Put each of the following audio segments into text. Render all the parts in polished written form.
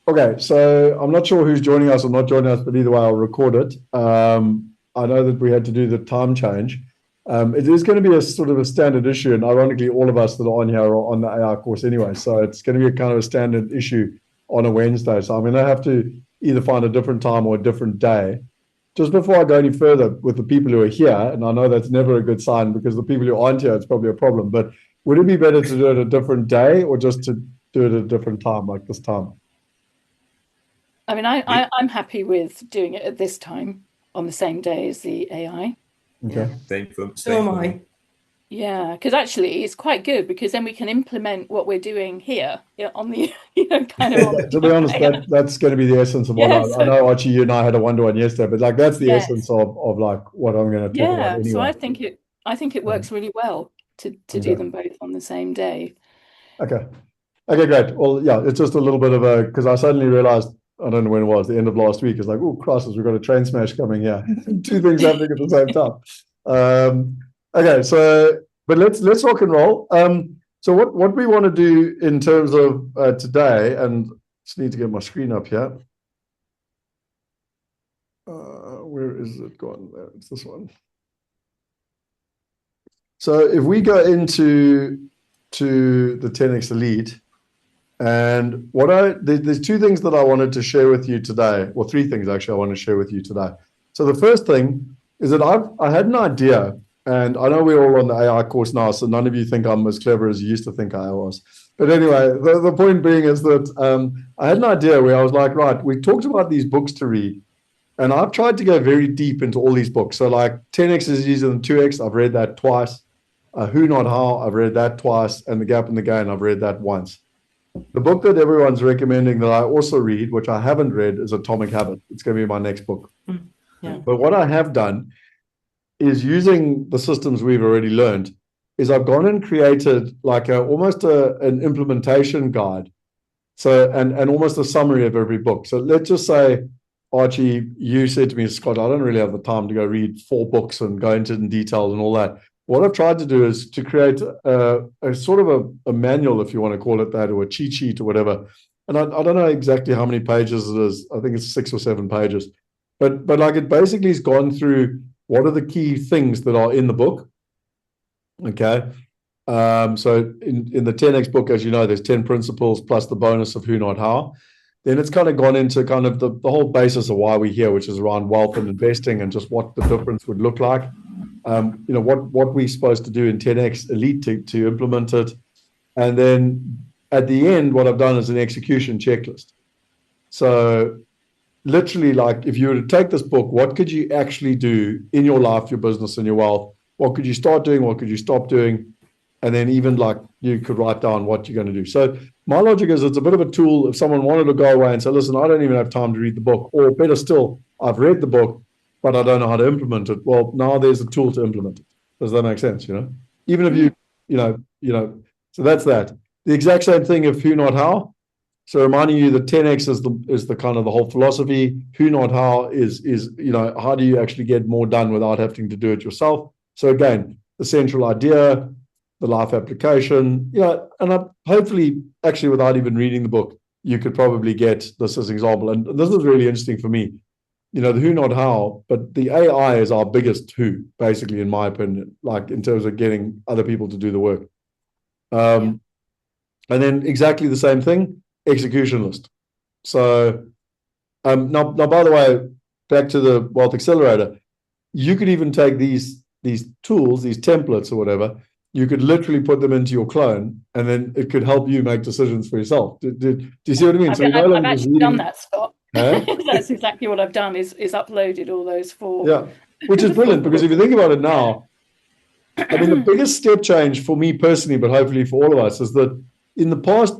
Okay, so I'm not sure who's joining us or not joining us, but either way, I'll record it. I know that we had to do the time change. It is going to be a sort of a standard issue, and ironically, all of us that are on here are on the AI course anyway. So it's going to be a kind of a standard issue on a Wednesday. So I'm going to have to either find a different time or a different day. Just before I go any further with the people who are here, and I know that's never a good sign because the people who aren't here, it's probably a problem. But would it be better to do it a different day or just to do it at a different time, like this time? I mean, I'm happy with doing it at this time on the same day as the AI. Okay. Yeah, So same am for me. I. Yeah, because actually it's quite good because then we can implement what we're doing here, on the, kind of Yeah, on to be the honest, AI. that's going to be the essence of what Yeah, I so know. Archie, you and I had a one-to-one yesterday, but like that's the essence yes. of like what I'm going to talk about Yeah, so anyway. I think it Um, works really well to do Okay. them both on the same day. Okay. Okay, great. Well, yeah, it's just a little bit of a because I suddenly realized I don't know when it was the end of last week. It's like, oh, crosses, we've got a train smash coming here. Two things happening at the same time. Okay, so but let's rock and roll. So what we want to do in terms of today, and just need to get my screen up here. Where is it gone? There, it's this one. So if we go into the 10x Elite, and there's two things that I wanted to share with you today, or three things actually I want to share with you today. So the first thing is that I had an idea, and I know we're all on the AI course now, so none of you think I'm as clever as you used to think I was. But anyway, the point being is that I had an idea where I was like, right, we talked about these books to read, and I've tried to go very deep into all these books. So like 10x is easier than 2x. I've read that twice. Who Not How, I've read that twice. And The Gap and the Gain, I've read that once. The book that everyone's recommending that I also read, which I haven't read, is Atomic Habits. It's going to be my next book. Yeah. But what I have done is using the systems we've already learned, is I've gone and created like almost an implementation guide. So, and almost a summary of every book. So let's just say, Archie, you said to me, Scott, I don't really have the time to go read 4 books and go into it in detail and all that. What I've tried to do is to create a sort of a manual, if you want to call it that, or a cheat sheet or whatever. And I don't know exactly how many pages it is. I think it's 6 or 7 pages. But like it basically has gone through what are the key things that are in the book. Okay. So in the 10x book, as you know, there's 10 principles plus the bonus of who, not how. Then it's kind of gone into kind of the whole basis of why we're here, which is around wealth and investing and just what the difference would look like. What we're supposed to do in 10x Elite to implement it. And then at the end, what I've done is an execution checklist. So literally, like if you were to take this book, what could you actually do in your life, your business, and your wealth? What could you start doing? What could you stop doing? And then even like you could write down what you're going to do. So my logic is it's a bit of a tool. If someone wanted to go away and say, listen, I don't even have time to read the book, or better still, I've read the book, but I don't know how to implement it. Well, now there's a tool to implement it. Does that make sense? Even if so that's that. The exact same thing of who, not how. So reminding you that 10x is the kind of the whole philosophy. Who, not how is how do you actually get more done without having to do it yourself? So again, the central idea, the life application, and hopefully, actually, without even reading the book, you could probably get this as an example. And this is really interesting for me. The who, not how, but the AI is our biggest who, basically, in my opinion, like in terms of getting other people to do the work. And then exactly the same thing, execution list. So now, by the way, back to the Wealth Accelerator, you could even take these tools, these templates or whatever, you could literally put them into your clone, and then it could help you make decisions for yourself. Do you see what I mean? I've, So you're no I've, I've longer just actually done reading. that, Scott. Huh? That's exactly what I've done is uploaded all those four. Yeah, which is brilliant because if you think about it now, I mean, the biggest step change for me personally, but hopefully for all of us, is that in the past,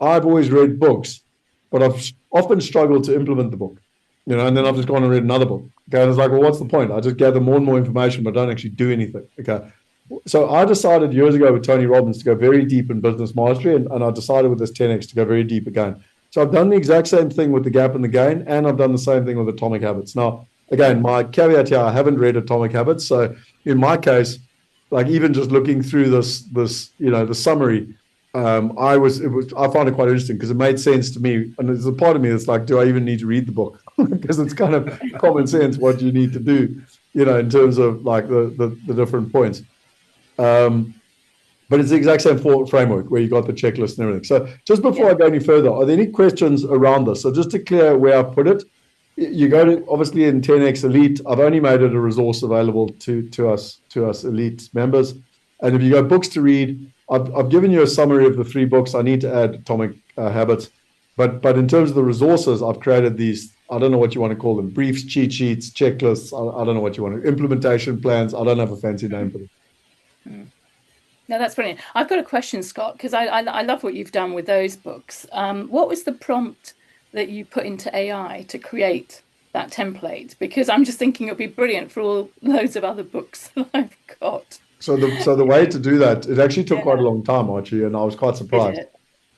I've always read books, but I've often struggled to implement the book, and then I've just gone and read another book. Okay, and it's like, well, what's the point? I just gather more and more information, but don't actually do anything. Okay. So I decided years ago with Tony Robbins to go very deep in business mastery, and I decided with this 10x to go very deep again. So I've done the exact same thing with The Gap and the Gain, and I've done the same thing with Atomic Habits. Now, again, my caveat here, I haven't read Atomic Habits. So in my case, like even just looking through this the summary, I found it quite interesting because it made sense to me. And there's a part of me that's like, do I even need to read the book? Because it's kind of common sense what you need to do, in terms of like the different points. But it's the exact same framework where you got the checklist and everything. So just before I go any further, are there any questions around this? So just to clear where I put it, you go to, obviously in 10x Elite, I've only made it a resource available to us Elite members. And if you go books to read, I've given you a summary of the 3 books. I need to add Atomic Habits. But in terms of the resources, I've created these, I don't know what you want to call them, briefs, cheat sheets, checklists. I don't know what you want to, implementation plans. I don't have a fancy name for them. No, that's brilliant. I've got a question, Scott, because I love what you've done with those books. What was the prompt that you put into AI to create that template? Because I'm just thinking it'd be brilliant for all loads of other books that I've got. So the way to do that, it actually took quite a long time, Archie, and I was quite surprised.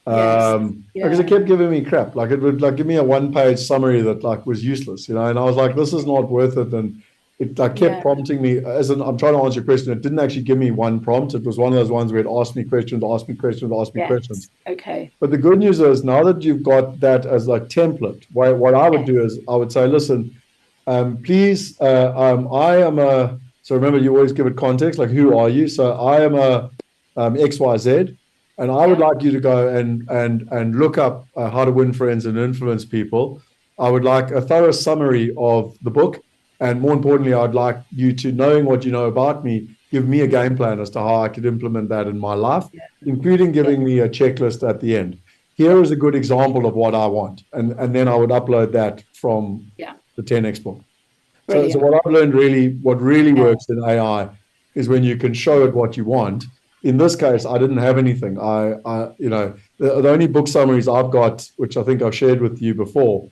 Because it kept giving me crap. Like it would like give me a 1-page summary that like was useless, and I was like, this is not worth it. And it like kept prompting me I'm trying to answer your question. It didn't actually give me one prompt. It was one of those ones where it asked me questions. Okay. But the good news is now that you've got that as like template, what I would do is I would say, listen, please, I am a, so remember you always give it context, like who are you? So I am a XYZ, and I would like you to go and look up how to win friends and influence people. I would like a thorough summary of the book. And more importantly, I'd like you to, knowing what you know about me, give me a game plan as to how I could implement that in my life, including giving me a checklist at the end. Here is a good example of what I want. And then I would upload that from the 10x book. So what I've learned what really works in AI is when you can show it what you want. In this case, I didn't have anything. The only book summaries I've got, which I think I've shared with you before,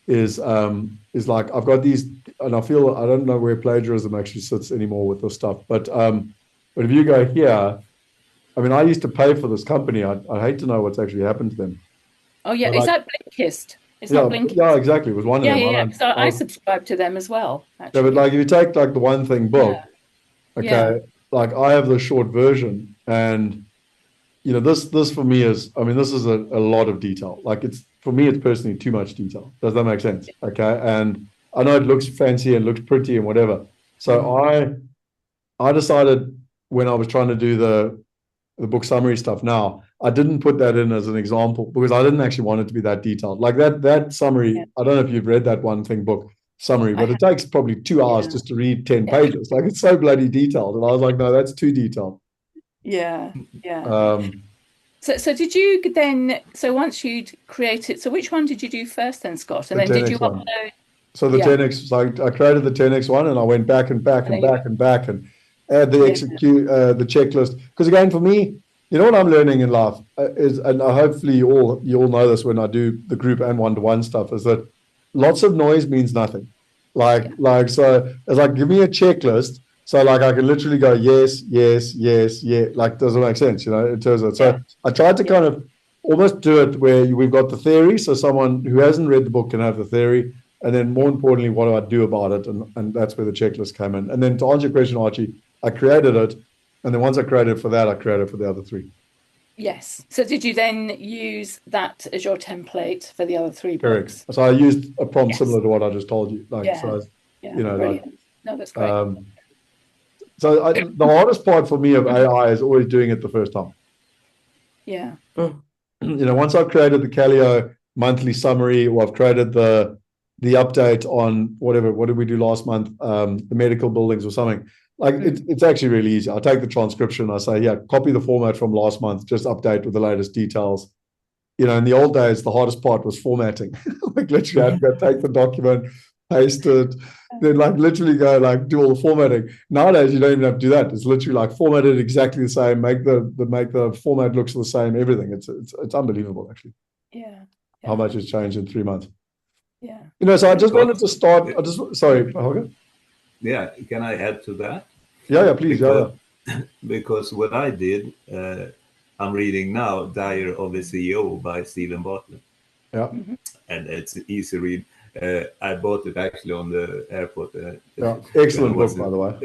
is like I've got these, and I don't know where plagiarism actually sits anymore with this stuff. But if you go here, I mean, I used to pay for this company. I'd hate to know what's actually happened to them. Oh yeah, is that Blinkist? It's not Blinkist. Yeah, exactly. It was one of them. Yeah. So I subscribe to them as well. Actually. Yeah, but like if you take like the One Thing book, like I have the short version, and this for me is, I mean, this is a lot of detail. Like for me, it's personally too much detail. Does that make sense? Okay. And I know it looks fancy and looks pretty and whatever. So I decided when I was trying to do the book summary stuff now, I didn't put that in as an example because I didn't actually want it to be that detailed. Like that summary, I don't know if you've read that One Thing book summary, but it takes probably 2 hours just to read 10 pages. Like it's so bloody detailed. And I was like, no, that's too detailed. Yeah. So did you then, so once you'd created, so which one did you do first then, Scott? And then did you upload? So the 10x, so I created the 10x one, and I went back and add the execute the checklist. Because again, for me, what I'm learning in life is, and hopefully you all know this when I do the group and one-to-one stuff, is that lots of noise means nothing. So it's like, give me a checklist. So like I can literally go, yes. Like, does it make sense, in terms of, so I tried to kind of almost do it where we've got the theory. So someone who hasn't read the book can have the theory. And then more importantly, what do I do about it? And that's where the checklist came in. And then to answer your question, Archie, I created it. And then once I created it for that, I created it for the other 3. Yes. So did you then use that as your template for the other 3 books? Correct. So I used a prompt similar to what I just told you. No, that's great. So the hardest part for me of AI is always doing it the first time. Yeah. Once I've created the Calio monthly summary, or I've created the update on what did we do last month, the medical buildings or something, like it's actually really easy. I take the transcription, I say, copy the format from last month, just update with the latest details. In the old days, the hardest part was formatting. Like literally I had to go take the document, paste it, then like literally go like do all the formatting. Nowadays you don't even have to do that. It's literally like format it exactly the same, make the format looks the same, everything. It's unbelievable actually. Yeah. How much has changed in 3 months. Yeah. So I just wanted to start. Sorry, Holger. Yeah, can I add to that? Yeah, please. Because what I did, I'm reading now Diary of a CEO by Stephen Bartlett. Yeah. Mm-hmm. And it's an easy read. I bought it actually on the airport. Excellent book, by the way.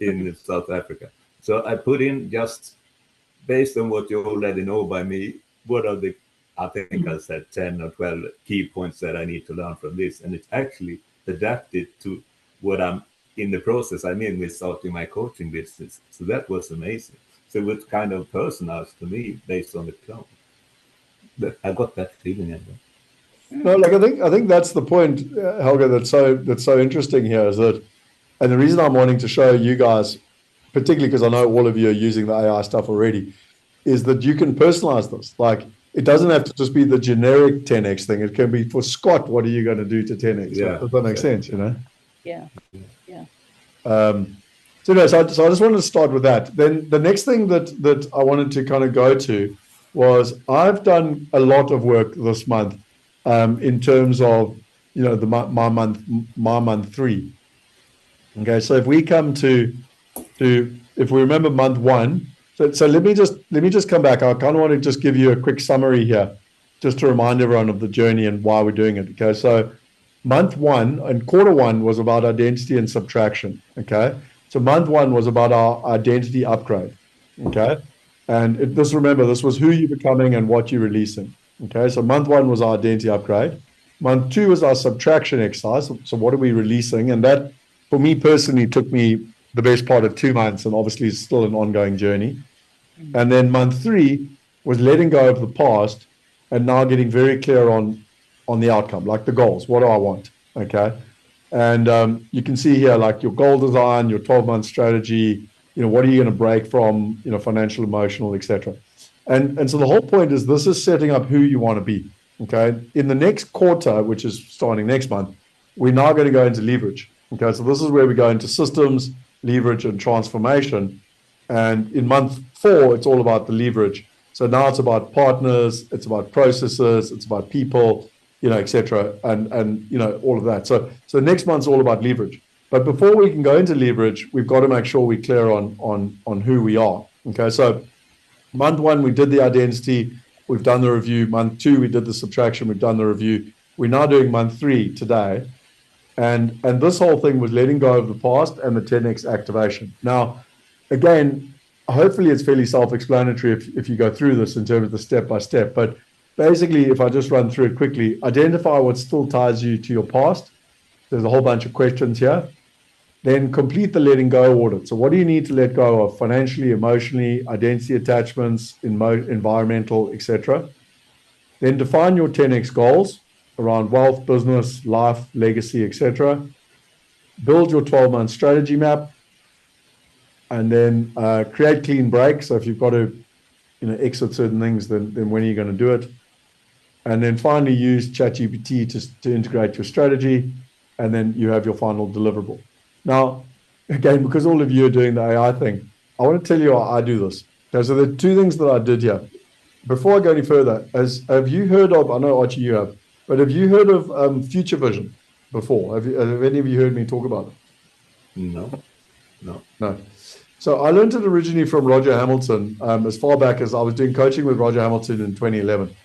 In South Africa. So I put in just based on what you already know by me, what are the, I think I said 10 or 12 key points that I need to learn from this. And it's actually adapted to what I'm in the process I'm in with starting my coaching business. So that was amazing. So it was kind of personalized to me based on the clone. But I got that feeling as well. No, like I think that's the point, Helge. That's so interesting here is that, and the reason I'm wanting to show you guys, particularly because I know all of you are using the AI stuff already, is that you can personalize this. Like it doesn't have to just be the generic 10x thing. It can be for Scott. What are you going to do to 10x? Yeah, Does that make sense? You know. Yeah. So I just wanted to start with that. Then the next thing that I wanted to kind of go to was I've done a lot of work this month in terms of my month 3. Okay, so if we come to if we remember month 1, so let me just come back. I kind of want to just give you a quick summary here, just to remind everyone of the journey and why we're doing it. Okay, so month 1 and quarter 1 was about identity and subtraction. Okay, so month 1 was about our identity upgrade. Okay, and remember, this was who you're becoming and what you're releasing. Okay, so month 1 was our identity upgrade. Month 2 was our subtraction exercise. So what are we releasing? And that, for me personally, took me the best part of 2 months, and obviously it's still an ongoing journey. And then month 3 was letting go of the past and now getting very clear on the outcome, like the goals. What do I want? Okay, and you can see here like your goal design, your 12-month strategy. What are you going to break from? Financial, emotional, etc. And so the whole point is this is setting up who you want to be. Okay, in the next quarter, which is starting next month, we're now going to go into leverage. Okay, so this is where we go into systems, leverage, and transformation. And in month 4, it's all about the leverage. So now it's about partners, it's about processes, it's about people, etc. And all of that. So next month's all about leverage. But before we can go into leverage, we've got to make sure we're clear on who we are. Okay, so month 1, we did the identity, we've done the review. Month 2, we did the subtraction, we've done the review. We're now doing month 3 today. And this whole thing was letting go of the past and the 10x activation. Now, again, hopefully it's fairly self-explanatory if you go through this in terms of the step-by-step. But basically, if I just run through it quickly, identify what still ties you to your past. There's a whole bunch of questions here. Then complete the letting go audit. So what do you need to let go of financially, emotionally, identity attachments, environmental, etc. Then define your 10x goals around wealth, business, life, legacy, etc. Build your 12-month strategy map, and then create clean breaks. So if you've got to exit certain things, then when are you going to do it? And then finally use ChatGPT to integrate your strategy, and then you have your final deliverable. Now, again, because all of you are doing the AI thing, I want to tell you how I do this. Okay, so there are 2 things that I did here. Before I go any further, have you heard of, I know Archie you have, but have you heard of Future Vision before? Have any of you heard me talk about it? No. So I learned it originally from Roger Hamilton as far back as I was doing coaching with Roger Hamilton in 2011.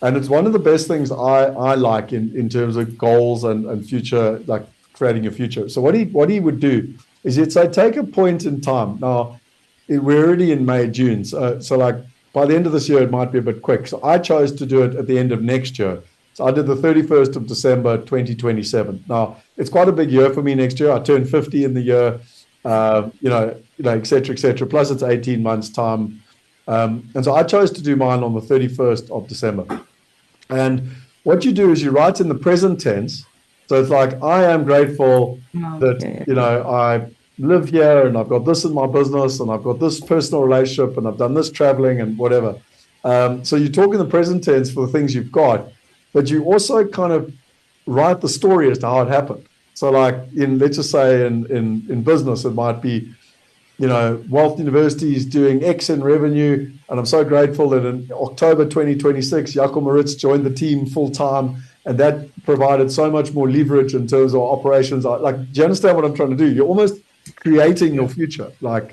And it's one of the best things I like in terms of goals and future, like creating a future. So what he would do is he'd say, take a point in time. Now, we're already in May, June. So like by the end of this year, it might be a bit quick. So I chose to do it at the end of next year. So I did the 31st of December, 2027. Now, it's quite a big year for me next year. I turned 50 in the year, et cetera, plus it's 18 months time. And so I chose to do mine on the 31st of December. And what you do is you write in the present tense. So it's like, I am grateful that, I live here and I've got this in my business and I've got this personal relationship and I've done this traveling and whatever. So you talk in the present tense for the things you've got, but you also kind of write the story as to how it happened. So like let's just say in business, it might be, Wealth University is doing X in revenue. And I'm so grateful that in October 2026, Jaco Moritz joined the team full time. And that provided so much more leverage in terms of operations. Like, do you understand what I'm trying to do? You're almost creating your future. But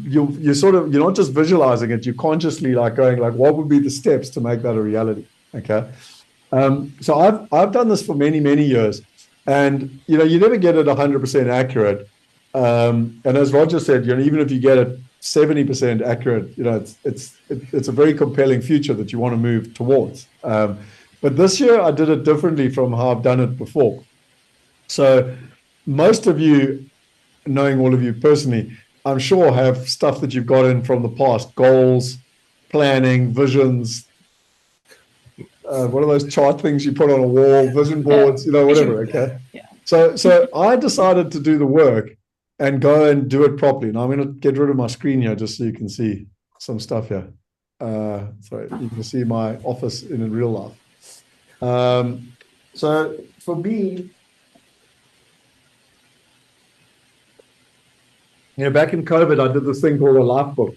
you're not just visualizing it. You're consciously going what would be the steps to make that a reality? Okay. So I've done this for many, many years. And, you never get it 100% accurate. And as Roger said, even if you get it 70% accurate. You know, it's a very compelling future that you want to move towards. But this year I did it differently from how I've done it before. So most of you, knowing all of you personally, I'm sure have stuff that you've got in from the past, goals, planning, visions. What are those chart things you put on a wall, vision boards, you know, whatever, okay? Yeah. So I decided to do the work and go and do it properly. Now I'm going to get rid of my screen here just so you can see some stuff here. So you can see my office in real life. So for me, you know, back in COVID, I did this thing called a life book,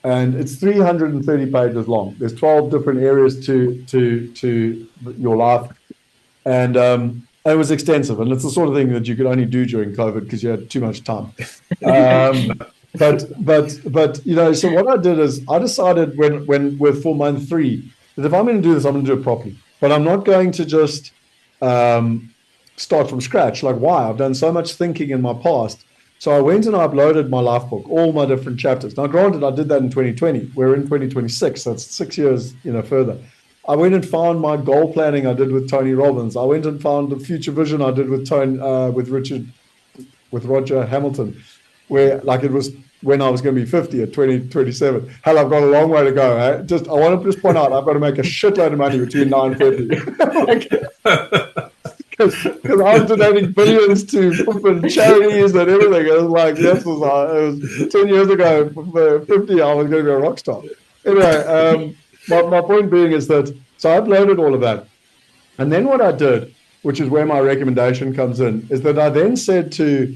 and it's 330 pages long. There's 12 different areas to your life, and it was extensive. And it's the sort of thing that you could only do during COVID because you had too much time. But you know, so what I did is I decided when we're for month 3 that if I'm going to do this, I'm going to do it properly. But I'm not going to just start from scratch. Like, why? I've done so much thinking in my past. So I went and I uploaded my life book, all my different chapters. Now, granted, I did that in 2020. We're in 2026, so it's 6 years, you know, further. I went and found my goal planning I did with Tony Robbins. I went and found the future vision I did with Roger Hamilton, where like it was when I was going to be 50 at 2027. Hell, I've got a long way to go. Eh? I want to just point out, I've got to make a shitload of money between now and 50. Because I was donating billions to flipping charities and everything. It was like, it was 10 years ago, for 50, I was going to be a rock star. Anyway, my point being is that, so I uploaded all of that. And then what I did, which is where my recommendation comes in, is that I then said to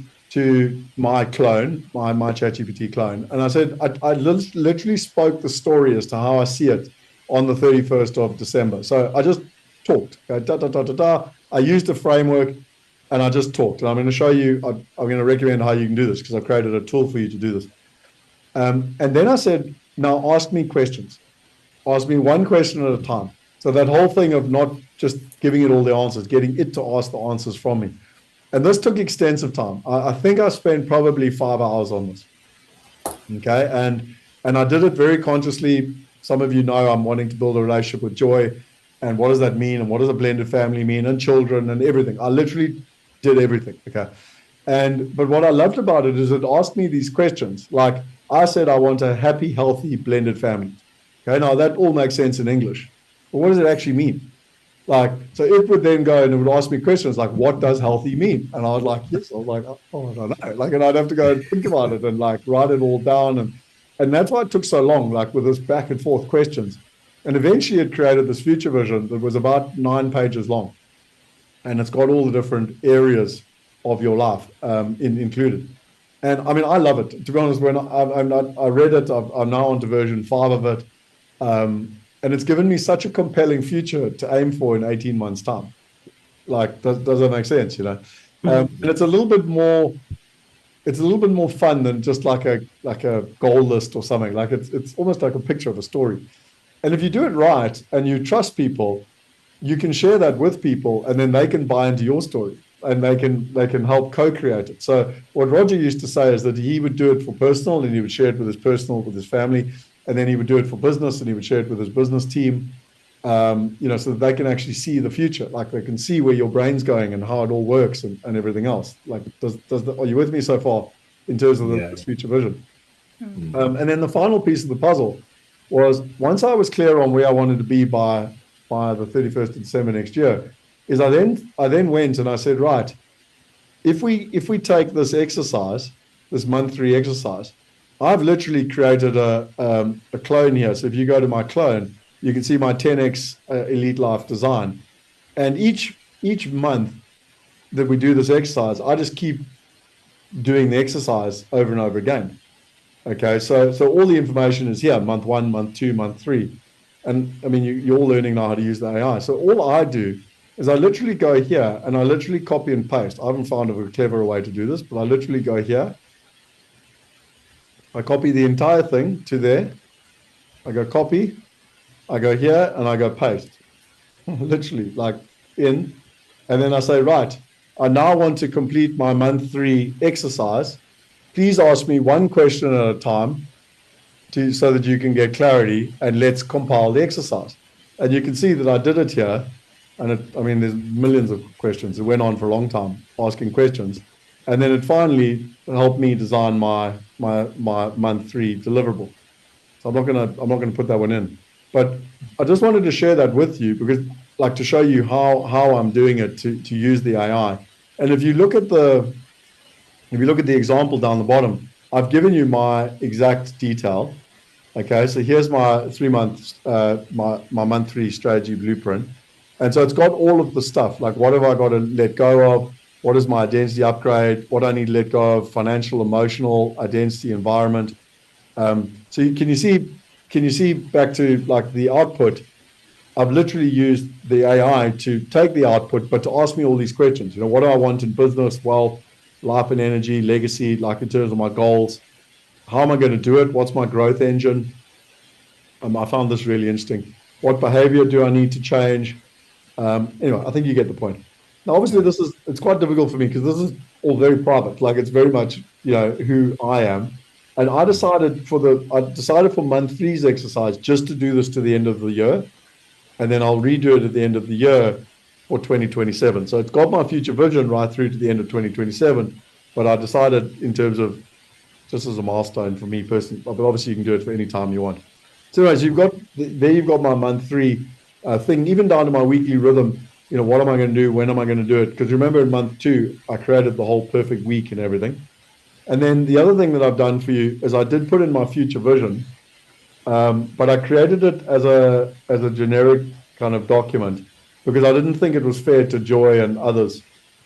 my clone, my ChatGPT clone, and I said, I literally spoke the story as to how I see it on the 31st of December. So I just talked, I used a framework and I just talked. And I'm going to show you, I'm going to recommend how you can do this because I've created a tool for you to do this. And then I said, now ask me questions. Ask me one question at a time. So that whole thing of not just giving it all the answers, getting it to ask the answers from me. And this took extensive time. I think I spent probably 5 hours on this. Okay. And I did it very consciously. Some of you know I'm wanting to build a relationship with joy. And what does that mean? And what does a blended family mean? And children and everything. I literally did everything. Okay. But what I loved about it is it asked me these questions. Like I said, I want a happy, healthy, blended family. Okay. Now that all makes sense in English. But what does it actually mean? Like, so it would then go and it would ask me questions like, what does healthy mean? And I was like, yes. I was like, oh, I don't know. Like, and I'd have to go and think about it and like write it all down. And that's why it took so long, like with this back and forth questions. And eventually it created this future vision that was about 9 pages long. And it's got all the different areas of your life included. And I mean, I love it. To be honest, when I read it, I'm now on to version 5 of it. And it's given me such a compelling future to aim for in 18 months' time. Like, does that make sense, you know? And it's a little bit more fun than just like a goal list or something. Like it's almost like a picture of a story. And if you do it right and you trust people, you can share that with people and then they can buy into your story and they can help co-create it. So what Roger used to say is that he would do it for personal and he would share it with his personal, with his family, and then he would do it for business and he would share it with his business team, you know, so that they can actually see the future. Like they can see where your brain's going and how it all works and everything else. Like, are you with me so far in terms of this future vision? And then the final piece of the puzzle was once I was clear on where I wanted to be by the 31st of December next year, is I then went and I said, right, if we take this exercise, this month 3 exercise, I've literally created a clone here. So if you go to my clone, you can see my 10x Elite Life design. And each month that we do this exercise, I just keep doing the exercise over and over again. Okay, so all the information is here, month 1, month 2, month 3. And I mean, you're all learning now how to use the AI. So all I do is I literally go here and I literally copy and paste. I haven't found a cleverer way to do this, but I literally go here. I copy the entire thing to there. I go copy, I go here, and I go paste. Literally, like in. And then I say, right, I now want to complete my month 3 exercise. Please ask me one question at a time so that you can get clarity, and let's compile the exercise. And you can see that I did it here. And I mean, there's millions of questions. It went on for a long time asking questions. And then it finally helped me design my month 3 deliverable. So I'm not gonna put that one in. But I just wanted to share that with you because like to show you how I'm doing it to use the AI. And if you look at the example down the bottom, I've given you my exact detail. Okay, so here's my 3 months, my month 3 strategy blueprint. And so it's got all of the stuff, like what have I got to let go of? What is my identity upgrade? What I need to let go of? Financial, emotional, identity, environment. So can you see back to like the output? I've literally used the AI to take the output, but to ask me all these questions. You know, what do I want in business, wealth, life and energy, legacy, like in terms of my goals? How am I going to do it? What's my growth engine? I found this really interesting. What behavior do I need to change? Anyway, I think you get the point. Now, obviously, it's quite difficult for me because this is all very private. Like it's very much, who I am. And I decided for month 3's exercise just to do this to the end of the year, and then I'll redo it at the end of the year for 2027. So it's got my future vision right through to the end of 2027. But I decided in terms of just as a milestone for me personally, but obviously you can do it for any time you want. So anyways, you've got my month 3 thing, even down to my weekly rhythm. What am I going to do? When am I going to do it? Because remember in month 2, I created the whole perfect week and everything. And then the other thing that I've done for you is I did put in my future vision, but I created it as a generic kind of document because I didn't think it was fair to Joy and others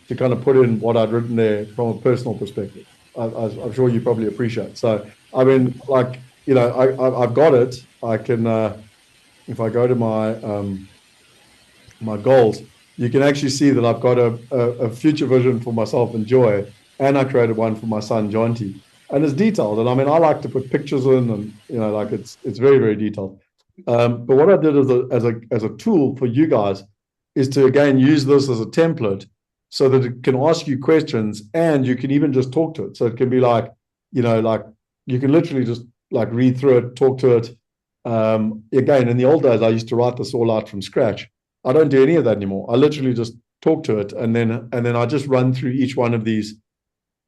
to kind of put in what I'd written there from a personal perspective. I'm sure you probably appreciate. So I mean, like, I've got it. I can, if I go to my goals, you can actually see that I've got a future vision for myself and Joy, and I created one for my son Jonty, and it's detailed. And I mean, I like to put pictures in, and like it's very, very detailed. But what I did as a tool for you guys is to again use this as a template so that it can ask you questions, and you can even just talk to it. So it can be like, like you can literally just like read through it, talk to it. Again, in the old days, I used to write this all out from scratch. I don't do any of that anymore. I literally just talk to it, and then I just run through each one of these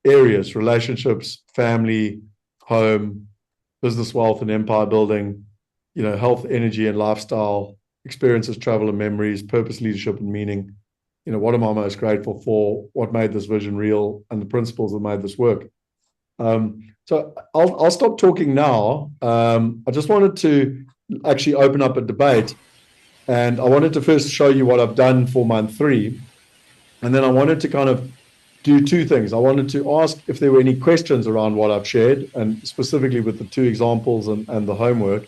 areas: relationships, family, home, business, wealth, and empire building, health, energy, and lifestyle, experiences, travel, and memories, purpose, leadership, and meaning. What am I most grateful for? What made this vision real? And the principles that made this work. So I'll stop talking now. I just wanted to actually open up a debate, and I wanted to first show you what I've done for month 3, and then I wanted to kind of do 2 things. I wanted to ask if there were any questions around what I've shared, and specifically with the 2 examples and the homework.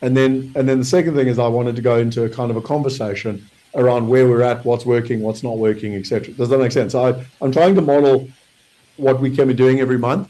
And then the second thing is I wanted to go into a kind of a conversation around where we're at, what's working, what's not working, etc. Does that make sense? So I'm trying to model what we can be doing every month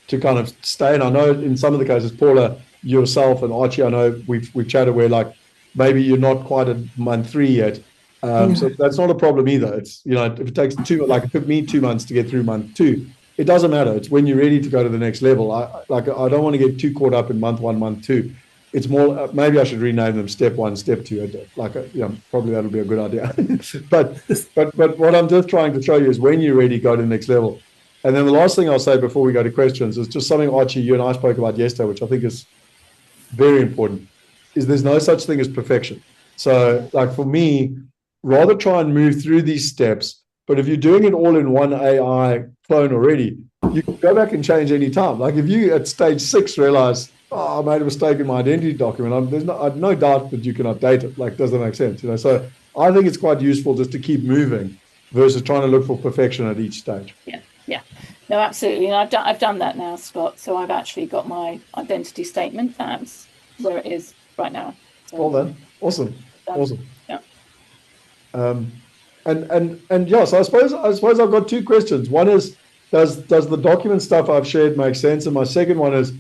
to kind of stay. And I know in some of the cases, Paula, yourself, and Archie, I know we've chatted where like maybe you're not quite at month 3 yet. So that's not a problem either. It's, if it takes 2, like it took me 2 months to get through month 2, it doesn't matter. It's when you're ready to go to the next level. I don't want to get too caught up in month 1, month 2. It's more, maybe I should rename them step 1, step 2. Probably that'll be a good idea. but what I'm just trying to show you is when you're ready, go to the next level. And then the last thing I'll say before we go to questions is just something, Archie, you and I spoke about yesterday, which I think is very important, is there's no such thing as perfection. So like for me, rather try and move through these steps, but if you're doing it all in one AI clone already, you can go back and change any time. Like if you at stage 6 realize, I made a mistake in my identity document, there's no doubt that you can update it. Like, does that make sense? So I think it's quite useful just to keep moving versus trying to look for perfection at each stage. Yeah. No, absolutely. And I've done that now, Scott. So I've actually got my identity statement. That's where it is right now. So, well done. Awesome. Awesome. Yeah. And yeah, so I suppose I've got 2 questions. One is, does the document stuff I've shared make sense? And my second one is,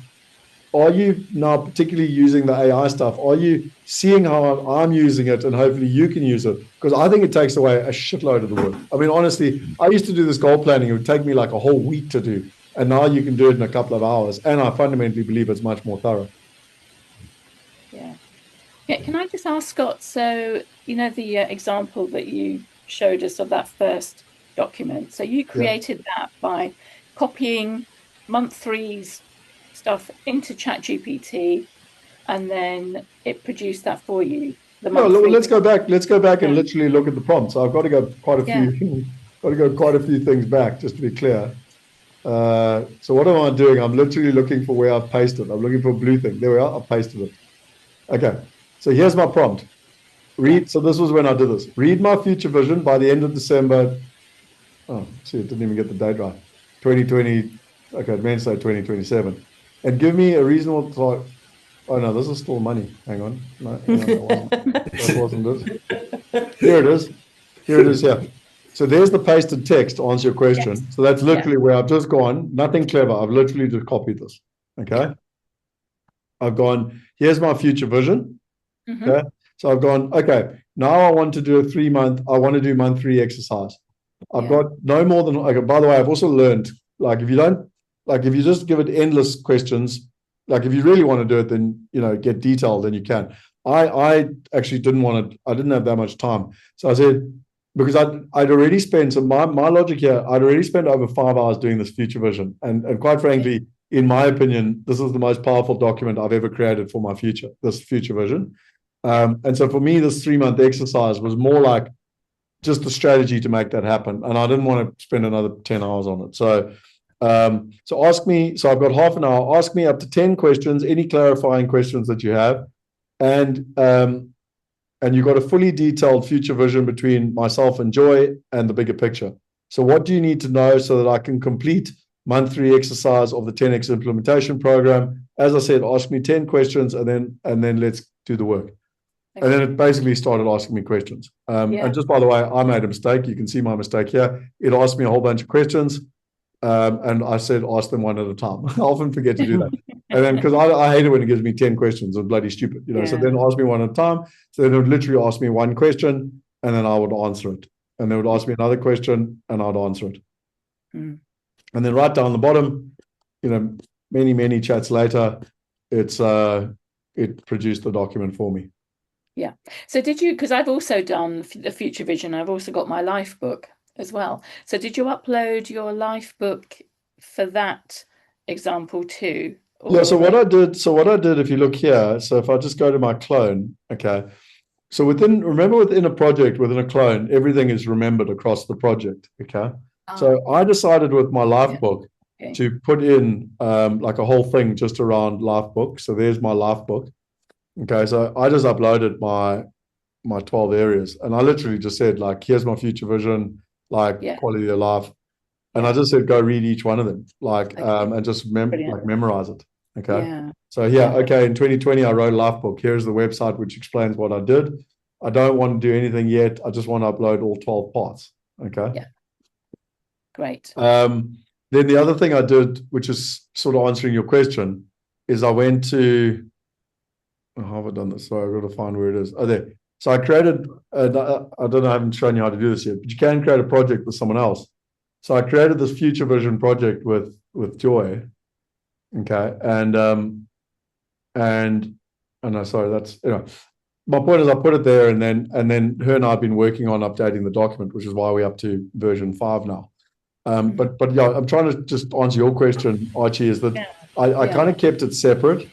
are you now particularly using the AI stuff? Are you seeing how I'm using it, and hopefully you can use it? Because I think it takes away a shitload of the work. I mean, honestly, I used to do this goal planning. It would take me like a whole week to do. And now you can do it in a couple of hours. And I fundamentally believe it's much more thorough. Yeah. Yeah. Can I just ask, Scott? So, you know, the example that you showed us of that first document. So you created that by copying month three's stuff into ChatGPT, and then it produced that for you. The No, month three. let's go back. Let's go back and Yeah. literally look at the prompt. So I've got to go quite a Yeah. few, got to go quite a few things back, just to be clear. So what am I doing? I'm literally looking for where I've pasted. I'm looking for a blue thing. There we are. I've pasted it. Okay. So here's my prompt. Read. So this was when I did this. Read my future vision by the end of December. Oh, see, it didn't even get the date right. 2020. Okay, it meant to say 2027. And give me a reasonable thought. Oh no, this is still money. Hang on. No, that wasn't it. Here it is. Here it is. Here. So there's the pasted text to answer your question. Yes. So that's literally where I've just gone. Nothing clever. I've literally just copied this. Okay. I've gone, here's my future vision. Okay. So I've gone, okay, now I want to do I want to do month 3 exercise. I've got no more than, okay, by the way, I've also learned, like, if you just give it endless questions, like, if you really want to do it, then, get detailed, then you can. I actually I didn't have that much time. So I said, because I'd already spent, so my logic here, I'd already spent over 5 hours doing this future vision. And quite frankly, in my opinion, this is the most powerful document I've ever created for my future, this future vision. And so for me, this 3-month exercise was more like just a strategy to make that happen. And I didn't want to spend another 10 hours on it. So ask me, so I've got half an hour, ask me up to 10 questions, any clarifying questions that you have. And you've got a fully detailed future vision between myself and Joy and the bigger picture. So what do you need to know so that I can complete month 3 exercise of the 10X implementation program? As I said, ask me 10 questions and then let's do the work. Okay. And then it basically started asking me questions. And just by the way, I made a mistake. You can see my mistake here. It asked me a whole bunch of questions. And I said, ask them one at a time. I often forget to do that. And then, because I hate it when it gives me 10 questions, it's bloody stupid, So then ask me one at a time. So then it would literally ask me one question, and then I would answer it. And they would ask me another question, and I'd answer it. And then right down the bottom, many, many chats later, it produced the document for me. Yeah. So did you, because I've also done the future vision, I've also got my life book as well. So did you upload your life book for that example too? Yeah, so what I did, if you look here, so if I just go to my clone, okay. So within a project, within a clone, everything is remembered across the project. Okay. So I decided with my life book to put in like a whole thing just around life book. So there's my life book. Okay. So I just uploaded my 12 areas, and I literally just said, like, here's my future vision, like quality of life. And I just said, go read each one of them, like, and just memorize it. Okay. Yeah. So okay. In 2020, I wrote a life book. Here's the website which explains what I did. I don't want to do anything yet. I just want to upload all 12 parts. Okay. Yeah. Great. Then the other thing I did, which is sort of answering your question, is I went to, how have I done this? Sorry, I've got to find where it is. Oh, there. So I created, I don't know, I haven't shown you how to do this yet, but you can create a project with someone else. So I created this future vision project with Joy. Okay. And no, sorry, that's, my point is I put it there, and then her and I have been working on updating the document, which is why we're up to version 5 now. But yeah, I'm trying to just answer your question, Archie, is that I kind of kept it separate,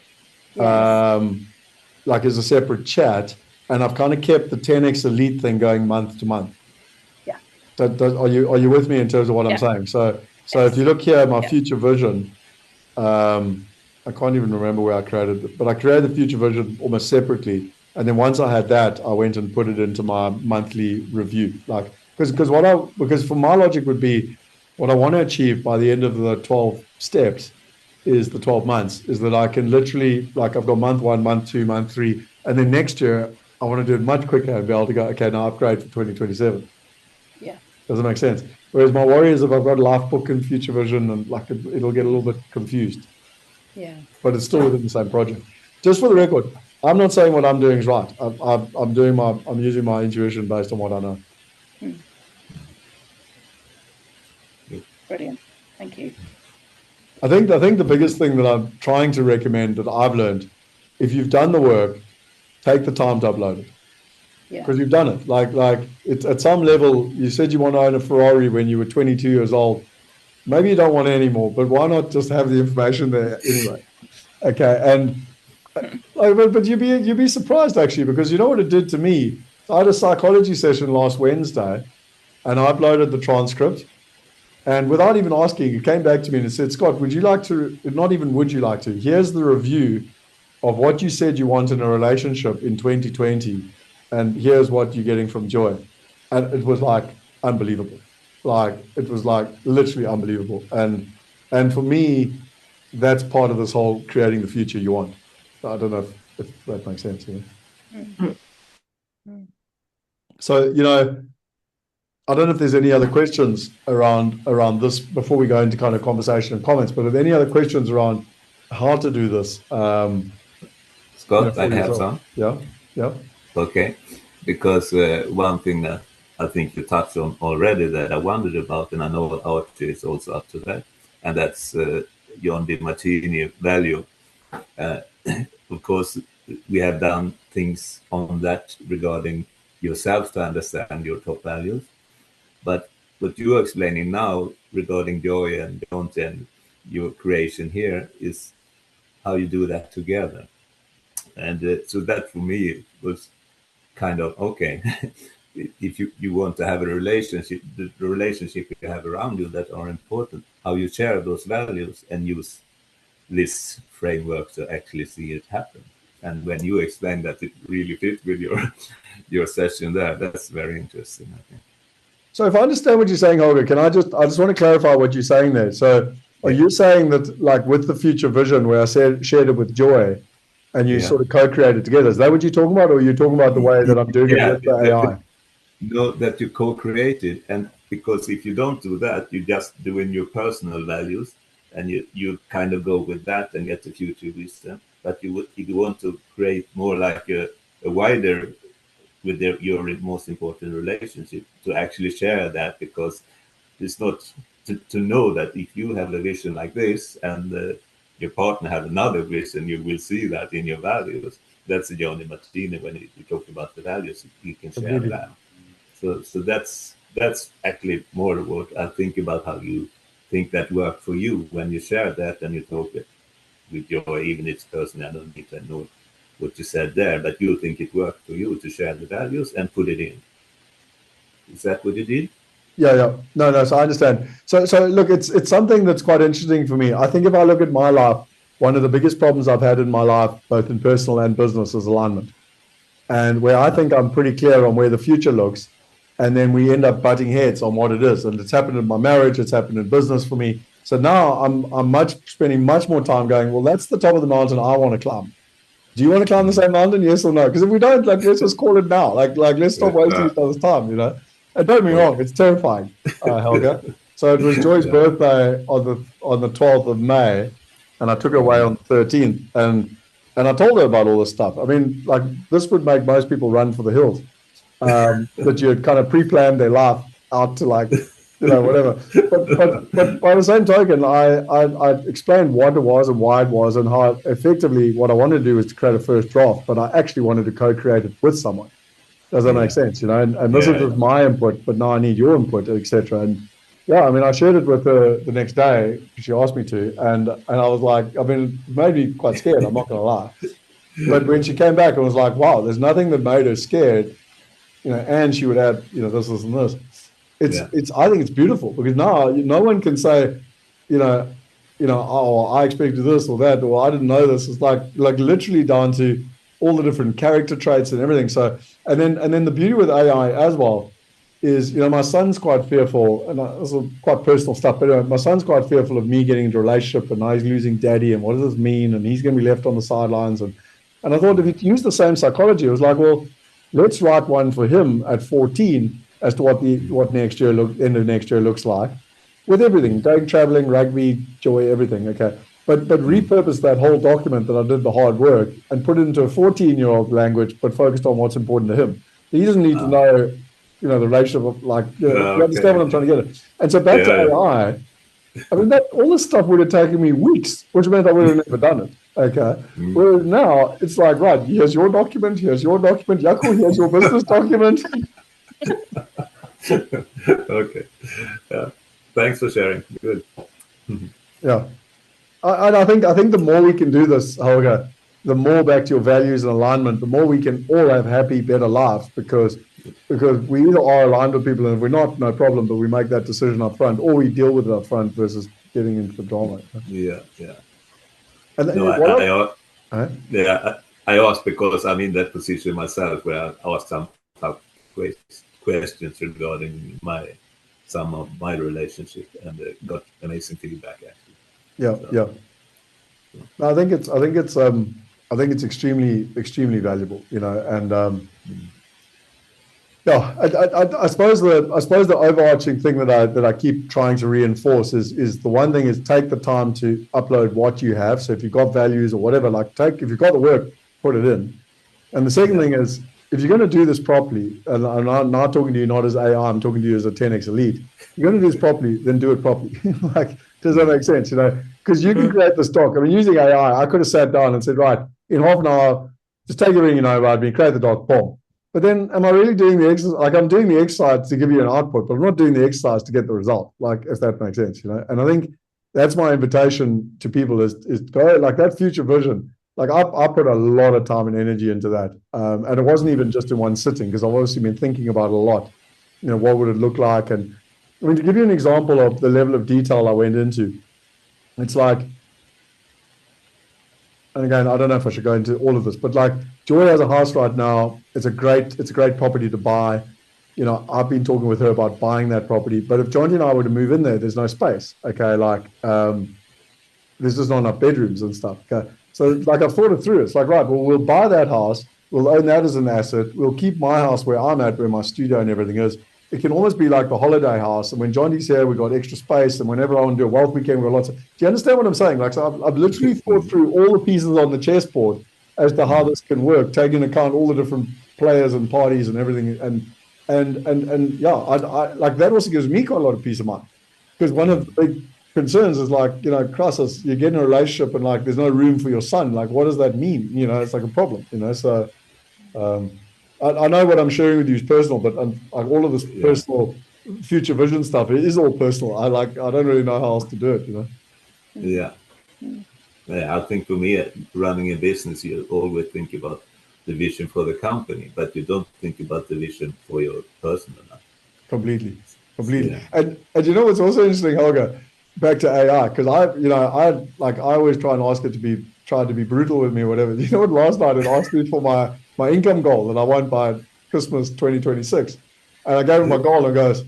like as a separate chat, and I've kind of kept the 10X Elite thing going month to month. Yeah. Are you with me in terms of what I'm saying? So if you look here, my future vision, I can't even remember where I created it, but I created the future vision almost separately. And then once I had that, I went and put it into my monthly review. Like, because for my logic would be, what I want to achieve by the end of the 12 steps is the 12 months, is that I can literally, like, I've got month 1, month 2, month 3, and then next year I want to do it much quicker and be able to go, okay, now upgrade for 2027. Yeah. Does it make sense? Whereas my worry is if I've got a life book and future vision, and like it'll get a little bit confused. Yeah. But it's still within the same project. Just for the record, I'm not saying what I'm doing is right. I'm using my intuition based on what I know. Brilliant. Thank you. I think the biggest thing that I'm trying to recommend that I've learned, if you've done the work, take the time to upload it. Yeah. Because you've done it. Like it's at some level, you said you want to own a Ferrari when you were 22 years old. Maybe you don't want it anymore, but why not just have the information there anyway? Okay, and but you'd be surprised actually, because you know what it did to me. I had a psychology session last Wednesday, and I uploaded the transcript, and without even asking, it came back to me and it said, "Scott, would you like to? Not even would you like to? Here's the review of what you said you want in a relationship in 2020, and here's what you're getting from Joy." And it was like unbelievable. Like it was like literally unbelievable. And for me, that's part of this whole creating the future you want. I don't know if that makes sense. You know? So, you know, I don't know if there's any other questions around this before we go into kind of conversation and comments, but are there any other questions around how to do this? Scott, you know, I have some. Yeah. Okay, because one thing that I think you touched on already that I wondered about, and I know Archie is also up to that, and that's John Demartini value. Of course, we have done things on that regarding yourself to understand your top values. But what you're explaining now regarding Joy and Don't and your creation here is how you do that together. And so that for me was kind of, okay, if you want to have a relationship, the relationship you have around you that are important, how you share those values and use this framework to actually see it happen. And when you explain that, it really fits with your session there. That's very interesting, I think. So if I understand what you're saying, Holger, I just want to clarify what you're saying there. So are you saying that, like with the future vision where I shared it with Joy and you sort of co-created together, is that what you're talking about, or are you talking about the way that I'm doing it with the AI? No, that you co-created. And because if you don't do that, you're just doing your personal values and you kind of go with that and get the future wisdom. But you want to create more like a wider with your most important relationship to actually share that, because it's not to know that if you have a vision like this and your partner have another vision, you will see that in your values. That's John Demartini when you talk about the values, you can share that. So that's actually more what I think about, how you think that worked for you when you share that and you talk it with Joy, even if it's personal. I don't need to know what you said there, but you think it worked for you to share the values and put it in. Is that what you did? Yeah. No. So I understand. So look, it's something that's quite interesting for me. I think if I look at my life, one of the biggest problems I've had in my life, both in personal and business, is alignment. And where I think I'm pretty clear on where the future looks, and then we end up butting heads on what it is. And it's happened in my marriage, it's happened in business for me. So now I'm spending much more time going, well, that's the top of the mountain I want to climb. Do you want to climb the same mountain? Yes or no? Because if we don't, like, let's just call it now. Like let's stop wasting each other's time, you know? And don't get me wrong, it's terrifying, Helga. So it was Joy's birthday on the 12th of May, and I took her away on the 13th. And I told her about all this stuff. I mean, like, this would make most people run for the hills. That you had kind of pre-planned their life out to, like, you know, whatever. But by the same token, I explained what it was and why it was, and how effectively what I wanted to do was to create a first draft, but I actually wanted to co-create it with someone. Does that make sense? You know, and this is just my input, but now I need your input, etc. And yeah, I mean, I shared it with her the next day. She asked me to, and I was like, I mean, it made me quite scared. I'm not going to lie. But when she came back, I was like, wow, there's nothing that made her scared. You know, and she would add, you know, this and this. It's. I think it's beautiful, because now no one can say, you know, oh, I expected this or that, or I didn't know this. It's like literally down to all the different character traits and everything. So, and then the beauty with AI as well is, you know, my son's quite fearful, and this is quite personal stuff, but my son's quite fearful of me getting into a relationship, and now he's losing daddy, and what does this mean? And he's going to be left on the sidelines. And I thought, if you use the same psychology, it was like, well, let's write one for him at 14 as to what next year end of next year looks like, with everything, going traveling, rugby, Joy, everything. Okay. But repurpose that whole document that I did the hard work and put it into a 14-year-old language, but focused on what's important to him. He doesn't need to know, you know, the relationship of, like, you understand what I'm trying to get at. And so back to AI, I mean, all this stuff would have taken me weeks, which meant I would have never done it. Okay. Mm. Whereas now it's like, right, here's your document, Jaco, here's your business document. Okay. Yeah. Thanks for sharing. Good. Yeah. I think the more we can do this, Helga, the more back to your values and alignment, the more we can all have happy, better lives because we either are aligned with people and if we're not, no problem, but we make that decision up front or we deal with it up front versus getting into the drama. Yeah. Yeah. And No, what yeah, I asked because I'm in that position myself where I asked some tough questions regarding some of my relationship and got amazing feedback actually. Yeah, So, yeah. No, I think it's extremely valuable, and yeah, I suppose the overarching thing that I keep trying to reinforce is the one thing is take the time to upload what you have. So if you've got values or whatever, if you've got the work, put it in. And the second thing is if you're going to do this properly, and I'm not talking to you not as AI, I'm talking to you as a 10x elite. If you're going to do this properly, then do it properly. Like, does that make sense? Because you can create the stock. I mean, using AI, I could have sat down and said, right, in half an hour, just take everything you know about me, create the doc, boom. But then, am I really doing the exercise? Like, I'm doing the exercise to give you an output, but I'm not doing the exercise to get the result. Like, if that makes sense, And I think that's my invitation to people is go like that future vision. Like, I put a lot of time and energy into that, and it wasn't even just in one sitting because I've obviously been thinking about it a lot. What would it look like? And I mean, to give you an example of the level of detail I went into, it's like. And again, I don't know if I should go into all of this, but like Joy has a house right now. It's a great property to buy. I've been talking with her about buying that property. But if John and I were to move in there, there's no space. Okay, like there's just not enough bedrooms and stuff. Okay, so like I thought it through. It's like right, well, we'll buy that house. We'll own that as an asset. We'll keep my house where I'm at, where my studio and everything is. It can almost be like the holiday house. And when Johnny's here, we've got extra space. And whenever I want to do a wealth weekend, we've got lots of. Do you understand what I'm saying? Like, so I've literally thought through all the pieces on the chessboard as to how this can work, taking into account all the different players and parties and everything. And yeah, I like that also gives me quite a lot of peace of mind because one of the big concerns is like, crisis, you get in a relationship and like there's no room for your son. Like, what does that mean? It's like a problem. So. I know what I'm sharing with you is personal, but like all of this personal future vision stuff, it is all personal. I don't really know how else to do it, Yeah. Yeah, I think for me, running a business, you always think about the vision for the company, but you don't think about the vision for your personal life. Completely. Yeah. And what's also interesting, Helga, back to AI, because I always try and ask it to be brutal with me or whatever. You know what? Last night it asked me for my income goal that I want by Christmas 2026, and I gave him my goal and goes,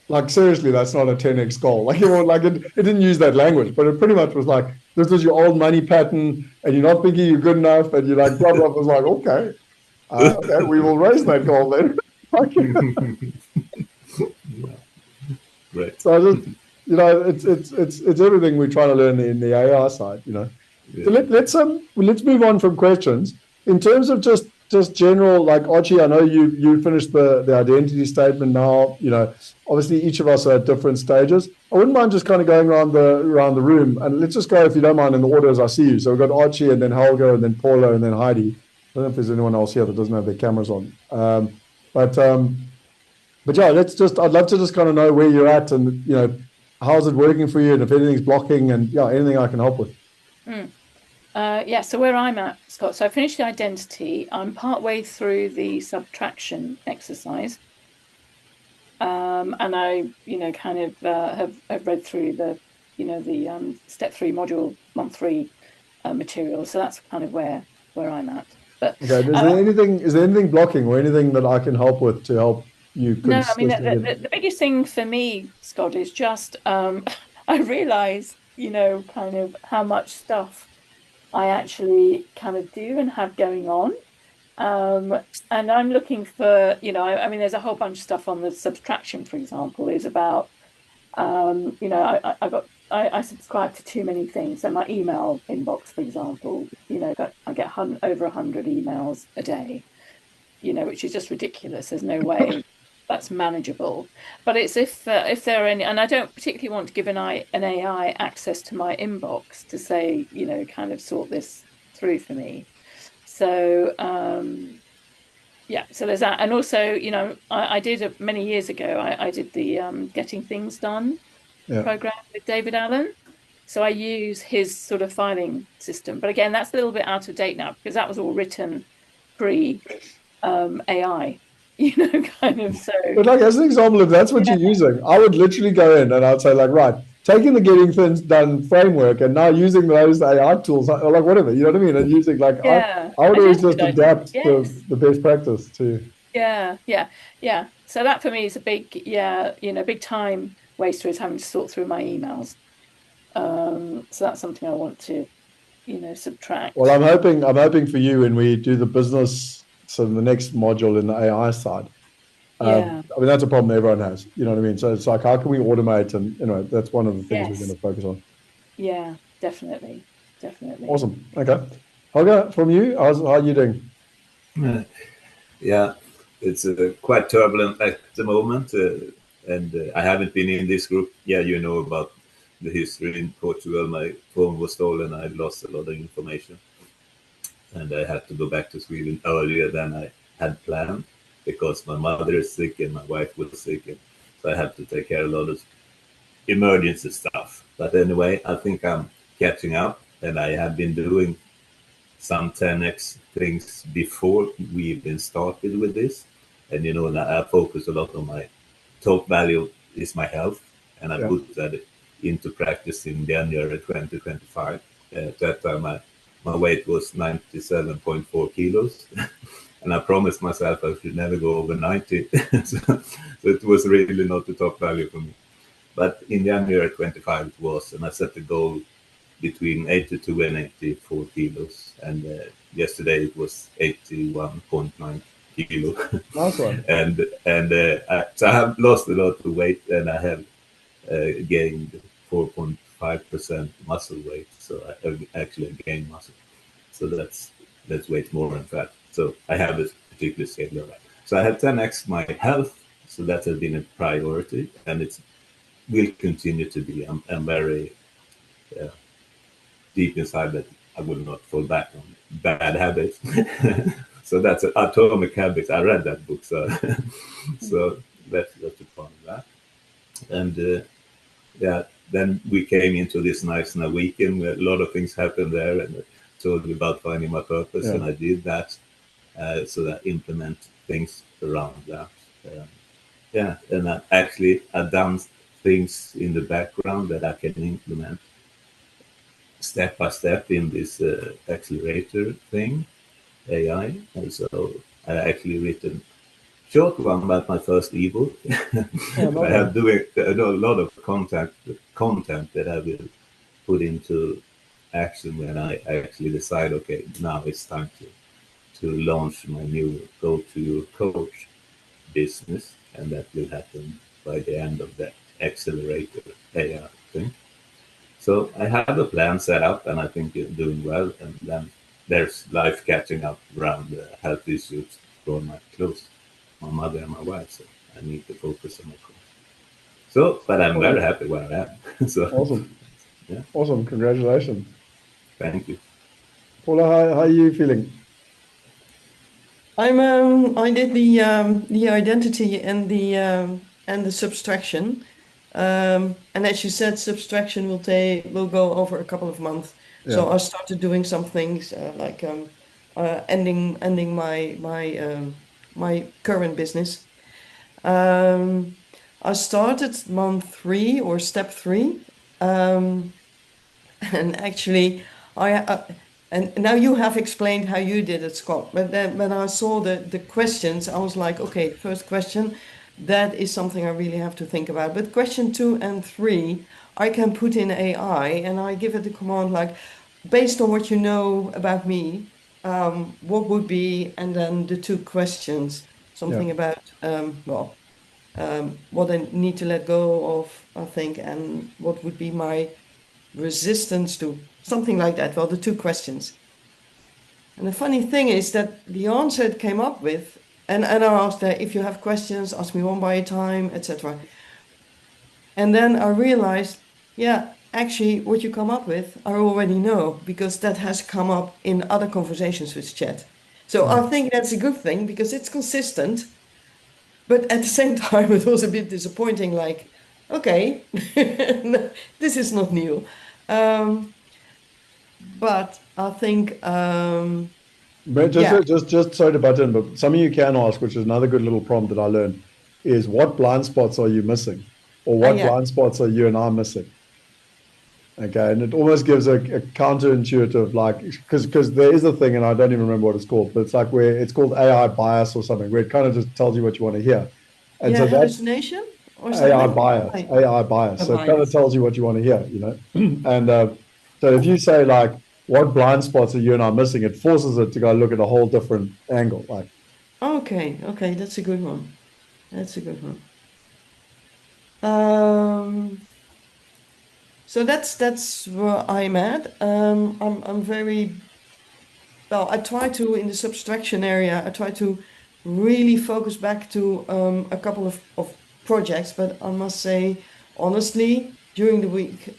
like seriously, that's not a 10x goal. Like it didn't use that language, but it pretty much was like this is your old money pattern, and you're not thinking you're good enough, and you're like blah blah. I was like, okay, we will raise that goal then. Right. So I just, it's everything we're trying to learn in the AI side, Yeah. So let's move on from questions in terms of just general, like Archie. I know you finished the identity statement now. Obviously each of us are at different stages. I wouldn't mind just kind of going around the room, and let's just go, if you don't mind, in the order as I see you. So we've got Archie and then Helga and then Paula and then Heidi. I don't know if there's anyone else here that doesn't have their cameras on. But yeah, I'd love to just kind of know where you're at and, how's it working for you and if anything's blocking and anything I can help with. Yeah, so where I'm at, Scott, so I finished the identity. I'm partway through the subtraction exercise. And I, kind of have read through the step 3 module 1.3 material. So that's kind of where I'm at. But okay, is there anything blocking or anything that I can help with to help you? No, I mean, the biggest thing for me, Scott, is just I realize, kind of how much stuff I actually kind of do and have going on. And I'm looking for, I mean, there's a whole bunch of stuff on the subtraction, for example, is about, I subscribe to too many things. So my email inbox, for example, I get over 100 emails a day, which is just ridiculous. There's no way that's manageable. But it's if there are any, and I don't particularly want to give an AI access to my inbox to say, kind of sort this through for me. So yeah, so there's that. And also, I did many years ago, I did the Getting Things Done Yeah. program with David Allen. So I use his sort of filing system. But again, that's a little bit out of date now because that was all written pre AI, kind of. So But like as an example, if that's what you're using, I would literally go in and I'd say like, right, taking the Getting Things Done framework and now using those AI tools or like whatever, you know what I mean? And using like, yeah, I would I always think just adapt yes. the best practice to. Yeah. So that for me is a big, big time waster is having to sort through my emails. So that's something I want to, subtract. Well, I'm hoping for you when we do the business, so the next module in the AI side. Yeah. I mean, that's a problem everyone has, you know what I mean? So it's like, how can we automate? And, that's one of the things we're going Yes. to focus on. Yeah, definitely. Awesome. Okay. Holger, from you, how are you doing? Yeah, it's quite turbulent at the moment. And I haven't been in this group. Yeah, you know about the history in Portugal. My phone was stolen. I lost a lot of information. And I had to go back to Sweden earlier than I had planned because my mother is sick and my wife was sick. And so I had to take care of a lot of emergency stuff. But anyway, I think I'm catching up, and I have been doing some 10x things before we even started with this. And I focus a lot on my top value is my health, and I put that into practice in January 2025. At that time, my weight was 97.4 kilos. And I promised myself I should never go over 90. So it was really not the top value for me. But in January 25 it was, and I set the goal between 82 and 84 kilos. And yesterday it was 81.9 kilo. Nice one. So I have lost a lot of weight, and I have gained 4.5% muscle weight. So I have actually gained muscle. So that's weight more than fat. So I have a particular scale of that. So I have 10x my health. So that has been a priority, and it will continue to be. I'm very deep inside that I will not fall back on bad habits. So that's Atomic Habits. I read that book, so so that's a part of that. And then we came into this nice weekend where a lot of things happened there, and I told you about finding my purpose, and I did that. So that implement things around that. And I've done things in the background that I can implement step by step in this accelerator thing, AI. And so I actually written short one about my first ebook. I have doing a lot of content that I will put into action when I actually decide, okay, now it's time to launch my new Go to Your Coach business, and that will happen by the end of the accelerator AI thing. So I have a plan set up, and I think it's doing well. And then there's life catching up around the health issues for my mother and my wife. So I need to focus on my coach. So, but I'm very happy where I am. So awesome. Yeah. Awesome. Congratulations. Thank you. Paula, how are you feeling? I did the identity and the subtraction. And as you said, subtraction will go over a couple of months. Yeah. So I started doing some things like ending my current business. I started month 3 or step 3, and actually and now you have explained how you did it, Scott. But then when I saw the questions, I was like, okay, first question, that is something I really have to think about. But question 2 and 3, I can put in AI and I give it the command like, based on what you know about me, what would be, and then the 2 questions, something about, what I need to let go of, I think, and what would be my resistance to, something like that. Well, the 2 questions. And the funny thing is that the answer it came up with And I asked her, if you have questions, ask me one by a time, etc. And then I realized, yeah, actually, what you come up with, I already know, because that has come up in other conversations with chat. So I think that's a good thing because it's consistent. But at the same time, it was a bit disappointing. Like, okay, this is not new. Um, but I think, But yeah, just sorry to butt in, but something you can ask, which is another good little prompt that I learned, is what blind spots are you missing, or what yeah, blind spots are you and I missing? Okay, and it almost gives a counterintuitive, like, because there is a thing, and I don't even remember what it's called, but it's like where it's called AI bias or something, where it kind of just tells you what you want to hear, and yeah, so that hallucination or AI something. bias, Right. AI bias. A So it kind of bias. tells you what you want to hear, you know. And so if you say like, what blind spots are you and I missing? It forces it to go look at a whole different angle. Like, Okay, okay, that's a good one. That's a good one. Um, so that's where I'm at. I'm very well. I try to in the subtraction area. I try to really focus back to a couple of projects, but I must say honestly, during the week,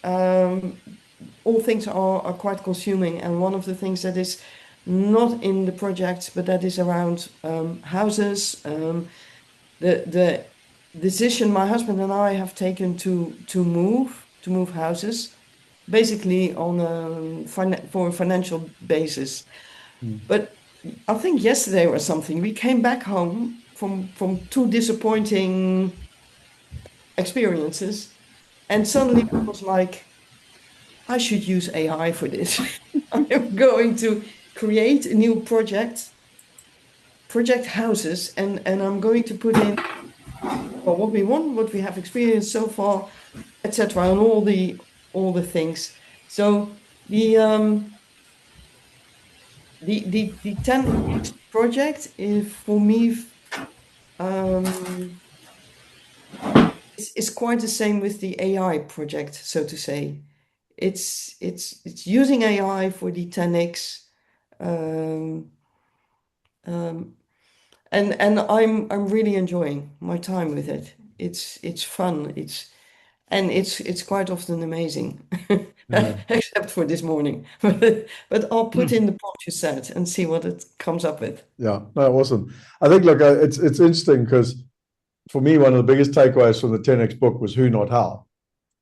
all things are quite consuming. And one of the things that is not in the projects, but that is around houses. The decision my husband and I have taken to move houses, basically on for a financial basis. But I think yesterday or something, we came back home from two disappointing experiences, and suddenly I was like, I should use AI for this. I am going to create a new project houses, and I'm going to put in well, what we want, what we have experienced so far, etc., and all the things. So the 10X project is for me um, is quite the same with the AI project, so to say. It's using AI for the 10X, um, um, and I'm really enjoying my time with it. It's fun. It's quite often amazing, yeah. except for this morning. But I'll put in the prompt you said and see what it comes up with. Yeah, no, awesome. I think look, it's interesting because for me, one of the biggest takeaways from the 10x book was who, not how.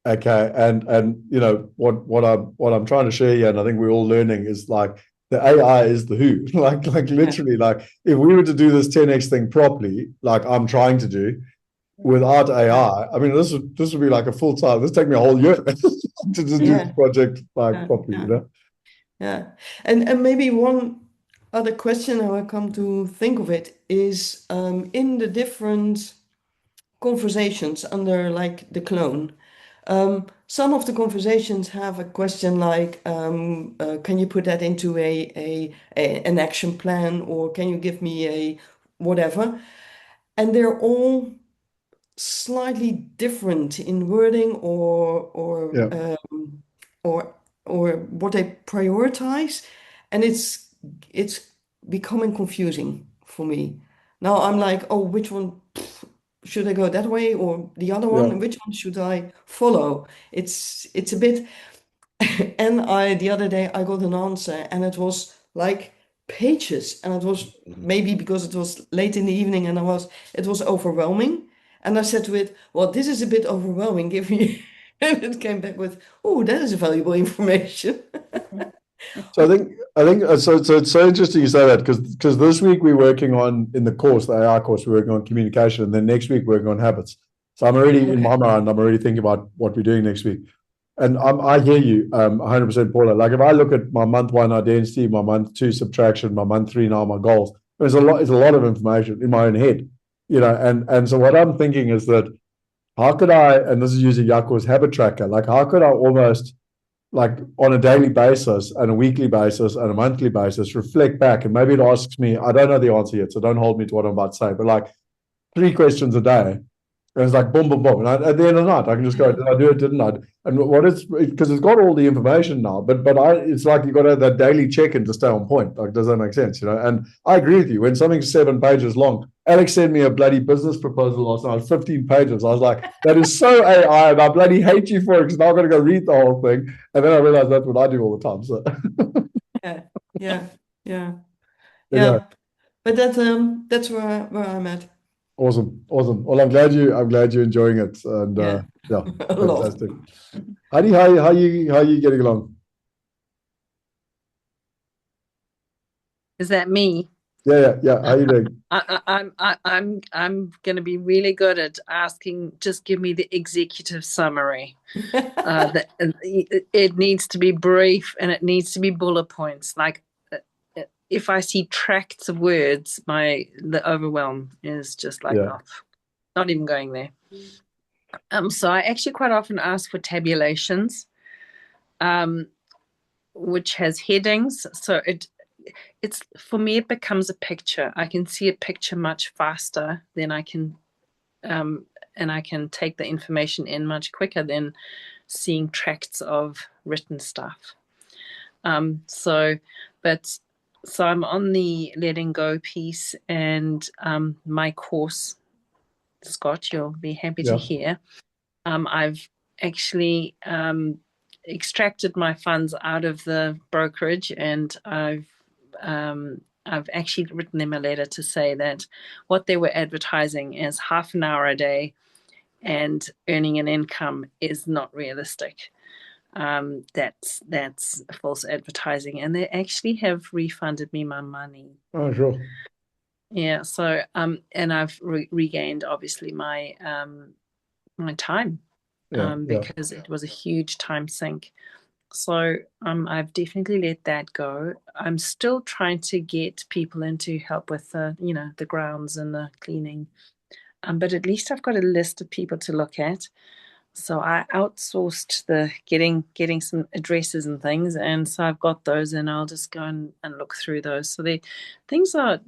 Okay, and you know what I'm trying to share here, and I think we're all learning is like the AI is the who. Like Yeah, literally, like if we were to do this 10x thing properly, like I'm trying to do without yeah, AI, I mean this would be like a full time. This take me a whole year to just do the yeah, project like yeah, properly, you yeah, know? yeah. And maybe one other question how I come to think of it is in the different conversations under like the clone. Some of the conversations have a question like, can you put that into an action plan, or can you give me a whatever? And they're all slightly different in wording Yeah, or or what they prioritize, and it's becoming confusing for me. Now I'm like, oh, which one should I go that way or the other one? yeah, And which one should I follow? It's a bit. And I the other day I got an answer, and it was like pages, and it was maybe because it was late in the evening, and it was overwhelming. And I said to it, well, this is a bit overwhelming, give me. And it came back with, oh, that is valuable information. So so it's so interesting you say that because this week we're working on in the course, the AI course, we're working on communication, and then next week we're working on habits. So I'm already in Okay. my mind, I'm already thinking about what we're doing next week. And I hear you 100%, Paula. Like if I look at my month one identity, my month two subtraction, my month three now my goals, it's a lot of information in my own head, you know. And so what I'm thinking is that how could I, and this is using Yakov's habit tracker, like how could I almost like on a daily basis and a weekly basis and a monthly basis reflect back, and maybe it asks me, I don't know the answer yet, so don't hold me to what I'm about to say, but like 3 questions a day And it's like boom, boom, boom. And at the end of the night, I can just go, did I do it? Didn't I? And what it's because it's got all the information now, but it's like you got to have that daily check-in to stay on point. Like, does that make sense? And I agree with you. When something's 7 pages long, Alex sent me a bloody business proposal last night, 15 pages. I was like, that is so AI, and I bloody hate you for it because now I'm going to go read the whole thing. And then I realized that's what I do all the time. So yeah. Yeah. But that's where I'm at. Awesome. Well, I'm glad you're enjoying it, and Yeah. fantastic. Heidi, how you getting along? Is that me? Yeah. How you doing? I'm going to be really good at asking. Just give me the executive summary. It needs to be brief and it needs to be bullet points. Like, if I see tracts of words, the overwhelm is just like, Yeah. not even going there. So I actually quite often ask for tabulations, which has headings. So it's for me, it becomes a picture. I can see a picture much faster than I can, and I can take the information in much quicker than seeing tracts of written stuff. So I'm on the letting go piece, and my course, Scott, you'll be happy to hear. I've actually extracted my funds out of the brokerage, and I've actually written them a letter to say that what they were advertising as half an hour a day and earning an income is not realistic. That's false advertising, and they actually have refunded me my money. Oh, sure. Yeah. So and I've regained obviously my my time, because it was a huge time sink. So I've definitely let that go. I'm still trying to get people in to help with the grounds and the cleaning, but at least I've got a list of people to look at. So I outsourced the getting some addresses and things, and so I've got those, and I'll just go and look through those. So things are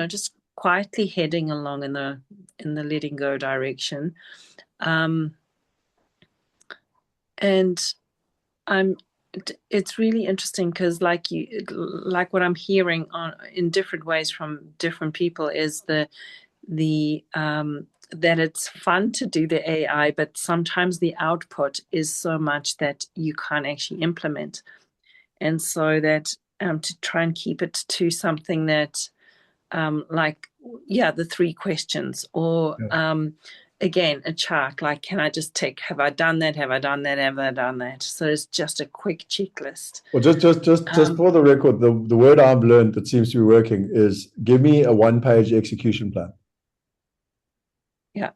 just quietly heading along in the letting go direction, and it's really interesting because like what I'm hearing in different ways from different people is that it's fun to do the AI, but sometimes the output is so much that you can't actually implement. And so that to try and keep it to something that the 3 questions or again, a chart, like, can I just tick, have I done that? Have I done that? Have I done that? So it's just a quick checklist. Well, just for the record, the word I've learned that seems to be working is give me a 1-page execution plan. Yeah.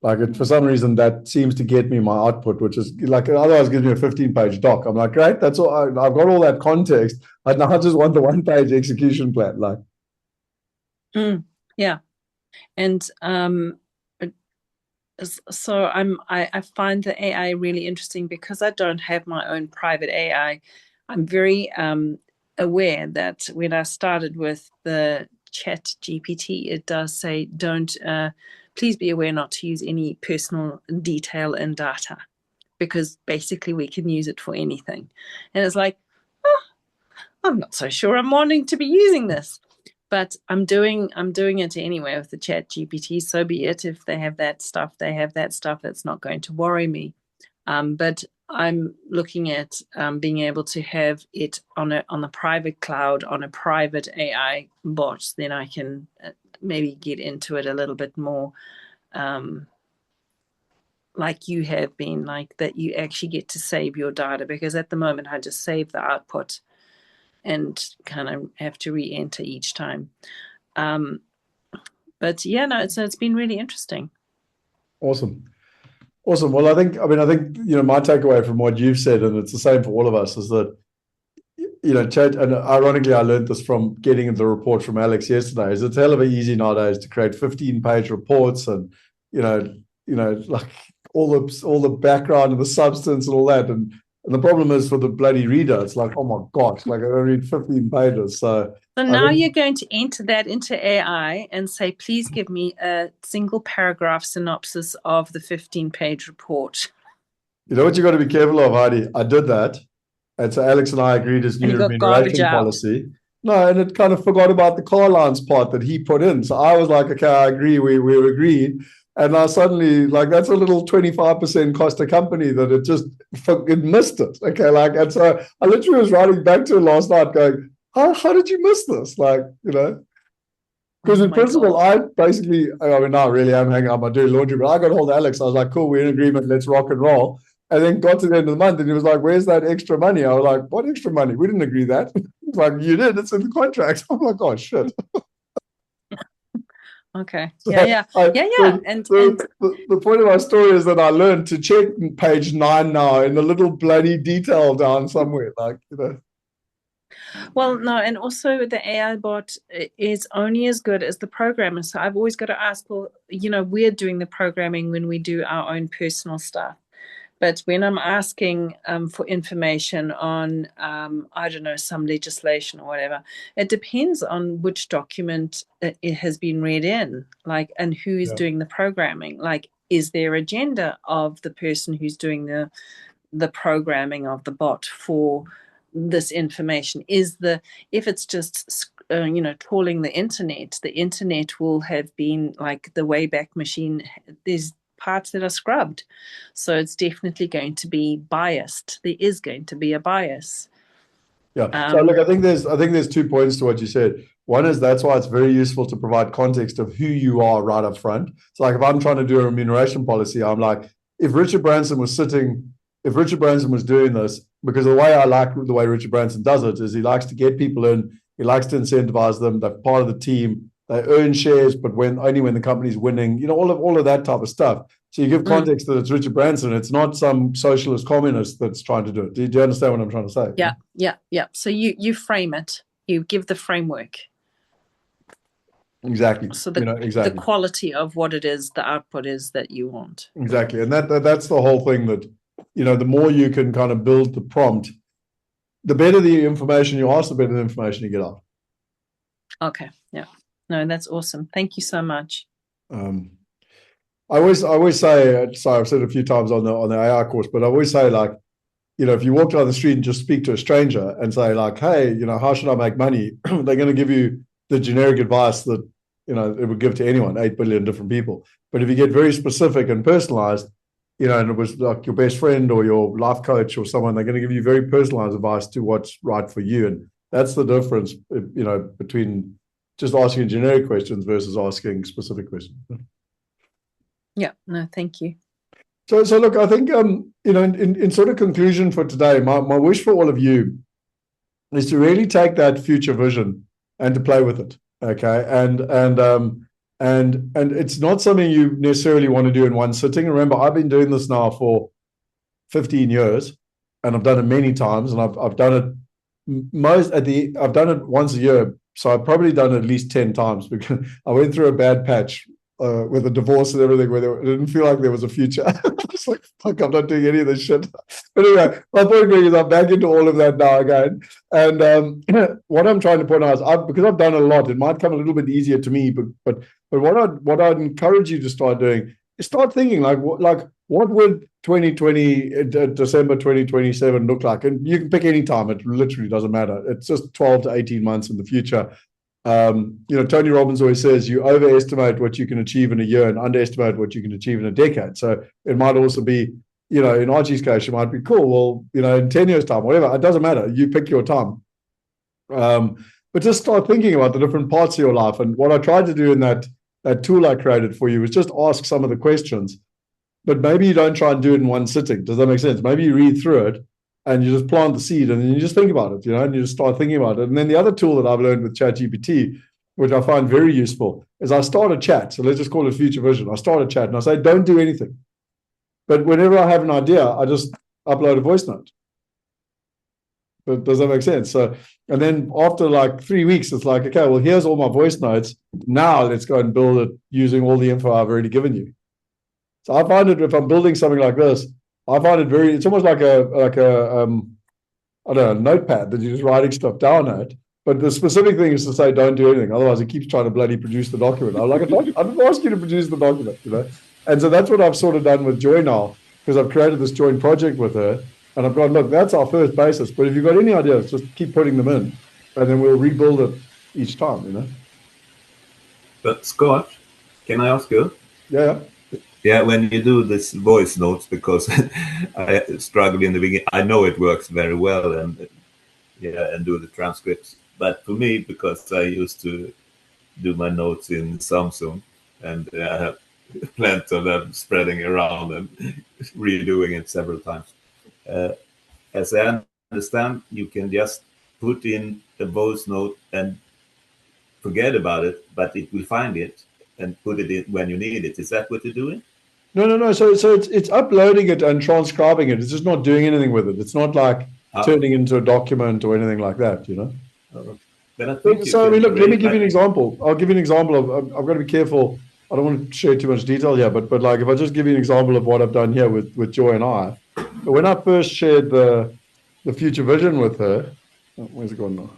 Like, for some reason, that seems to get me my output, which is like, otherwise gives me a 15-page doc. I'm like, great, that's all. I've got all that context. I now just want the 1-page execution plan. Like, yeah. And so I find the AI really interesting because I don't have my own private AI. I'm very aware that when I started with the Chat GPT, it does say, please be aware not to use any personal detail and data, because basically we can use it for anything. And it's like, I'm not so sure I'm wanting to be using this. But I'm doing it anyway with the Chat GPT. So be it. If they have that stuff, they have that stuff. That's not going to worry me. But I'm looking at being able to have it on the private cloud, on a private AI bot. Then I can maybe get into it a little bit more, like you have been, like that you actually get to save your data. Because at the moment, I just save the output and kind of have to re-enter each time. But yeah, no, it's been really interesting. Awesome. Well, I think my takeaway from what you've said, and it's the same for all of us, is that Chat, and ironically, I learned this from getting the report from Alex yesterday, is it's hell of a easy nowadays to create 15-page reports and like all the background and the substance and all that. And And the problem is for the bloody reader, it's like, oh my gosh, like I read 15 pages. So now you're going to enter that into AI and say, please give me a single paragraph synopsis of the 15-page report. You know what you got to be careful of, Heidi? I did that. And so Alex and I agreed his new remuneration policy. No, and it kind of forgot about the car allowance part that he put in. So I was like, okay, I agree, we agreed. And now suddenly, like, that's a little 25% cost a company that it missed it. Okay, like, and so I literally was writing back to him last night going, how did you miss this? Like, you know, because in principle, I basically, I mean, now really I'm hanging out, I'm doing laundry, but I got hold of Alex. I was like, cool, we're in agreement, let's rock and roll. And then got to the end of the month and he was like, where's that extra money? I was like, what extra money? We didn't agree that. He's like, you did, it's in the contract. I'm like, oh, shit. Okay. So yeah. And the point of my story is that I learned to check page 9 now in a little bloody detail down somewhere, like, you know. Well, no, and also the AI bot is only as good as the programmer. So I've always got to ask, well, you know, we're doing the programming when we do our own personal stuff. But when I'm asking for information on, I don't know, some legislation or whatever, it depends on which document it has been read in, like, and who is doing the programming. Like, is there agenda of the person who's doing the programming of the bot for this information? If it's just trawling the internet will have been like the Wayback Machine. There's parts that are scrubbed, so it's definitely going to be biased. There is going to be a bias. Yeah. So look, I think there's 2 points to what you said. One is that's why it's very useful to provide context of who you are right up front. So like if I'm trying to do a remuneration policy, I'm like, if Richard Branson was doing this, because the way I like the way Richard Branson does it is he likes to get people in, he likes to incentivize them, they're part of the team, they earn shares, but only when the company's winning, you know, all of that type of stuff. So you give context that it's Richard Branson, it's not some socialist communist that's trying to do it. Do you understand what I'm trying to say? Yeah. So you frame it, you give the framework. Exactly. So the quality of what it is, the output is that you want. Exactly. And that's the whole thing, that, you know, the more you can kind of build the prompt, the better the information you ask, the better the information you get out. Okay. Yeah. No, that's awesome. Thank you so much. I always say, sorry, I've said it a few times on the AI course, but I always say, like, you know, if you walk down the street and just speak to a stranger and say, like, hey, you know, how should I make money? They're going to give you the generic advice that, you know, it would give to anyone, 8 billion different people. But if you get very specific and personalized, you know, and it was like your best friend or your life coach or someone, they're going to give you very personalized advice to what's right for you. And that's the difference, you know, between just asking generic questions versus asking specific questions. Yeah, no, thank you. So look, I think, you know, in sort of conclusion for today, my wish for all of you is to really take that future vision and to play with it. Okay. And it's not something you necessarily want to do in one sitting. Remember, I've been doing this now for 15 years and I've done it many times, and I've done it I've done it once a year. So I've probably done it at least 10 times, because I went through a bad patch with a divorce and everything where it didn't feel like there was a future. I was like, fuck, I'm not doing any of this shit. But anyway, my point being is I'm back into all of that now again. And what I'm trying to point out is, because I've done a lot, it might come a little bit easier to me, but what I'd encourage you to start doing is start thinking like what would 2020, December 2027 look like? And you can pick any time. It literally doesn't matter. It's just 12 to 18 months in the future. You know, Tony Robbins always says you overestimate what you can achieve in a year and underestimate what you can achieve in a decade. So it might also be, you know, in Archie's case, it might be cool. Well, you know, in 10 years' time, whatever, it doesn't matter. You pick your time. But just start thinking about the different parts of your life. And what I tried to do in that tool I created for you was just ask some of the questions. But maybe you don't try and do it in one sitting. Does that make sense? Maybe you read through it and you just plant the seed and then you just think about it, you know, and you just start thinking about it. And then the other tool that I've learned with ChatGPT, which I find very useful, is I start a chat. So let's just call it Future Vision. I start a chat and I say, don't do anything. But whenever I have an idea, I just upload a voice note. But does that make sense? So, and then after like 3 weeks, it's like, okay, well, here's all my voice notes. Now let's go and build it using all the info I've already given you. So I find that if I'm building something like this, I find it very, it's almost like a I don't know, notepad that you're just writing stuff down at. But the specific thing is to say, don't do anything. Otherwise, it keeps trying to bloody produce the document. I'm like, I didn't ask you to produce the document, you know? And so that's what I've sort of done with Joy now, because I've created this joint project with her. And I've gone, look, that's our first basis. But if you've got any ideas, just keep putting them in. And then we'll rebuild it each time, you know? But Scott, can I ask you? Yeah. Yeah, when you do this voice notes, because I struggled in the beginning, I know it works very well, and do the transcripts. But for me, because I used to do my notes in Samsung, and I have plenty of them spreading around and redoing it several times. As I understand, you can just put in a voice note and forget about it, but it will find it and put it in when you need it. Is that what you're doing? No. So it's uploading it and transcribing it. It's just not doing anything with it. It's not like turning into a document or anything like that, you know? But I think so I mean, look, let me give you an example. I'll give you an example of, I've got to be careful. I don't want to share too much detail here, but like if I just give you an example of what I've done here with Joy and I, when I first shared the future vision with her, where's it gone now?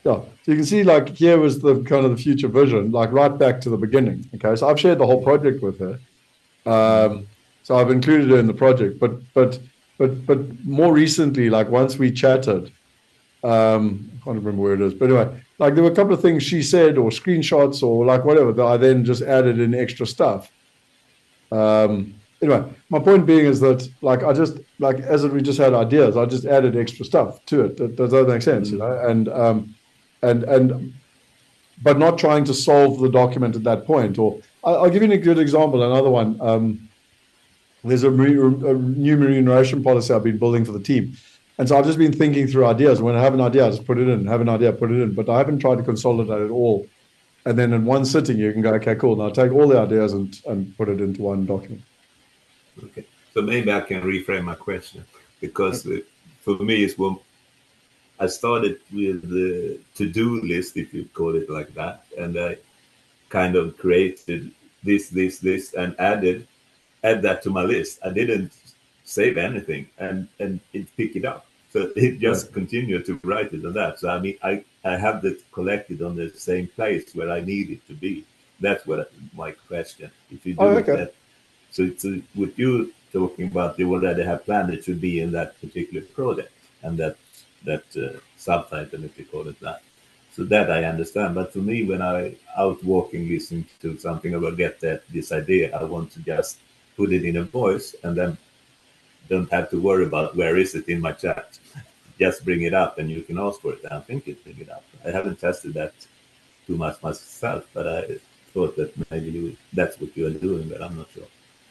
Yeah, so you can see like here was the kind of the future vision, like right back to the beginning. Okay, so I've shared the whole project with her. So I've included her in the project, but more recently, like once we chatted, I can't remember where it is, but anyway, like there were a couple of things she said or screenshots or like whatever that I then just added in extra stuff. Anyway, my point being is that like I just like as we just had ideas, I just added extra stuff to it. Does that make sense? You know, and but not trying to solve the document at that point. Or I'll give you a good example. Another one. There's a new remuneration policy I've been building for the team. And so I've just been thinking through ideas. When I have an idea, I just put it in, have an idea, put it in. But I haven't tried to consolidate it all. And then in one sitting, you can go, okay, cool. Now take all the ideas and put it into one document. Okay. So maybe I can reframe my question. Because for me, it's when I started with the to-do list, if you call it like that. And I kind of created this, and add that to my list. I didn't save anything, and it picked it up. So it just continued to write it on that. So I mean, I have that collected on the same place where I need it to be. That's what my question. If you do that, so it's with you talking about you already have planned it to be in that particular project and that subtitle, if you call it that. So that I understand. But for me, when I out walking, listening to something, I will get this idea. I want to just put it in a voice and then don't have to worry about where is it in my chat. Just bring it up and you can ask for it. I think it bring it up. I haven't tested that too much myself, but I thought that maybe that's what you are doing, but I'm not sure.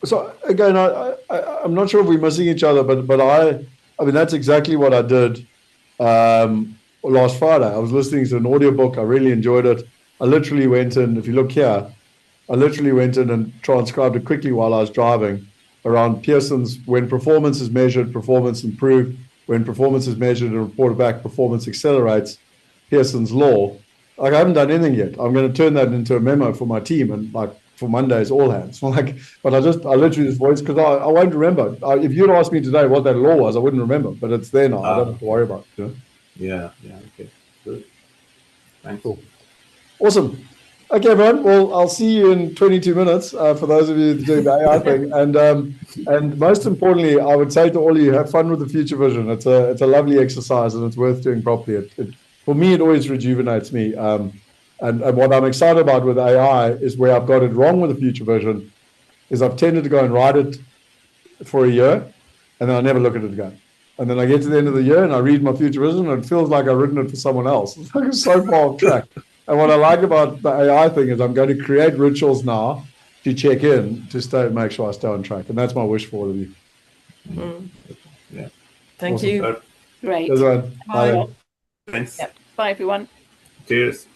So again, I'm not sure if we're missing each other, but I mean that's exactly what I did last Friday. I was listening to an audiobook. I really enjoyed it. I literally went in, if you look here, I literally went in and transcribed it quickly while I was driving around Pearson's when performance is measured, performance improved. When performance is measured and reported back, performance accelerates. Pearson's law. Like I haven't done anything yet. I'm going to turn that into a memo for my team and like for Monday's all hands. Like, but I literally just voiced because I won't remember. If you'd asked me today what that law was, I wouldn't remember. But it's there now. I don't have to worry about it. You know? Yeah. Okay. Good. Thanks. Cool. Awesome. Okay, everyone. Well, I'll see you in 22 minutes for those of you doing the AI thing. And most importantly, I would say to all of you, have fun with the future vision. It's a lovely exercise and it's worth doing properly. For me, it always rejuvenates me. And what I'm excited about with AI is where I've got it wrong with the future vision is I've tended to go and write it for a year and then I never look at it again. And then I get to the end of the year and I read my future vision and it feels like I've written it for someone else. It's like it's so far off track. And what I like about the AI thing is I'm going to create rituals now to check in to make sure I stay on track. And that's my wish for all of you. Yeah. Thank Awesome. you. Great. Bye. Thanks. Yep. Bye, everyone. Cheers.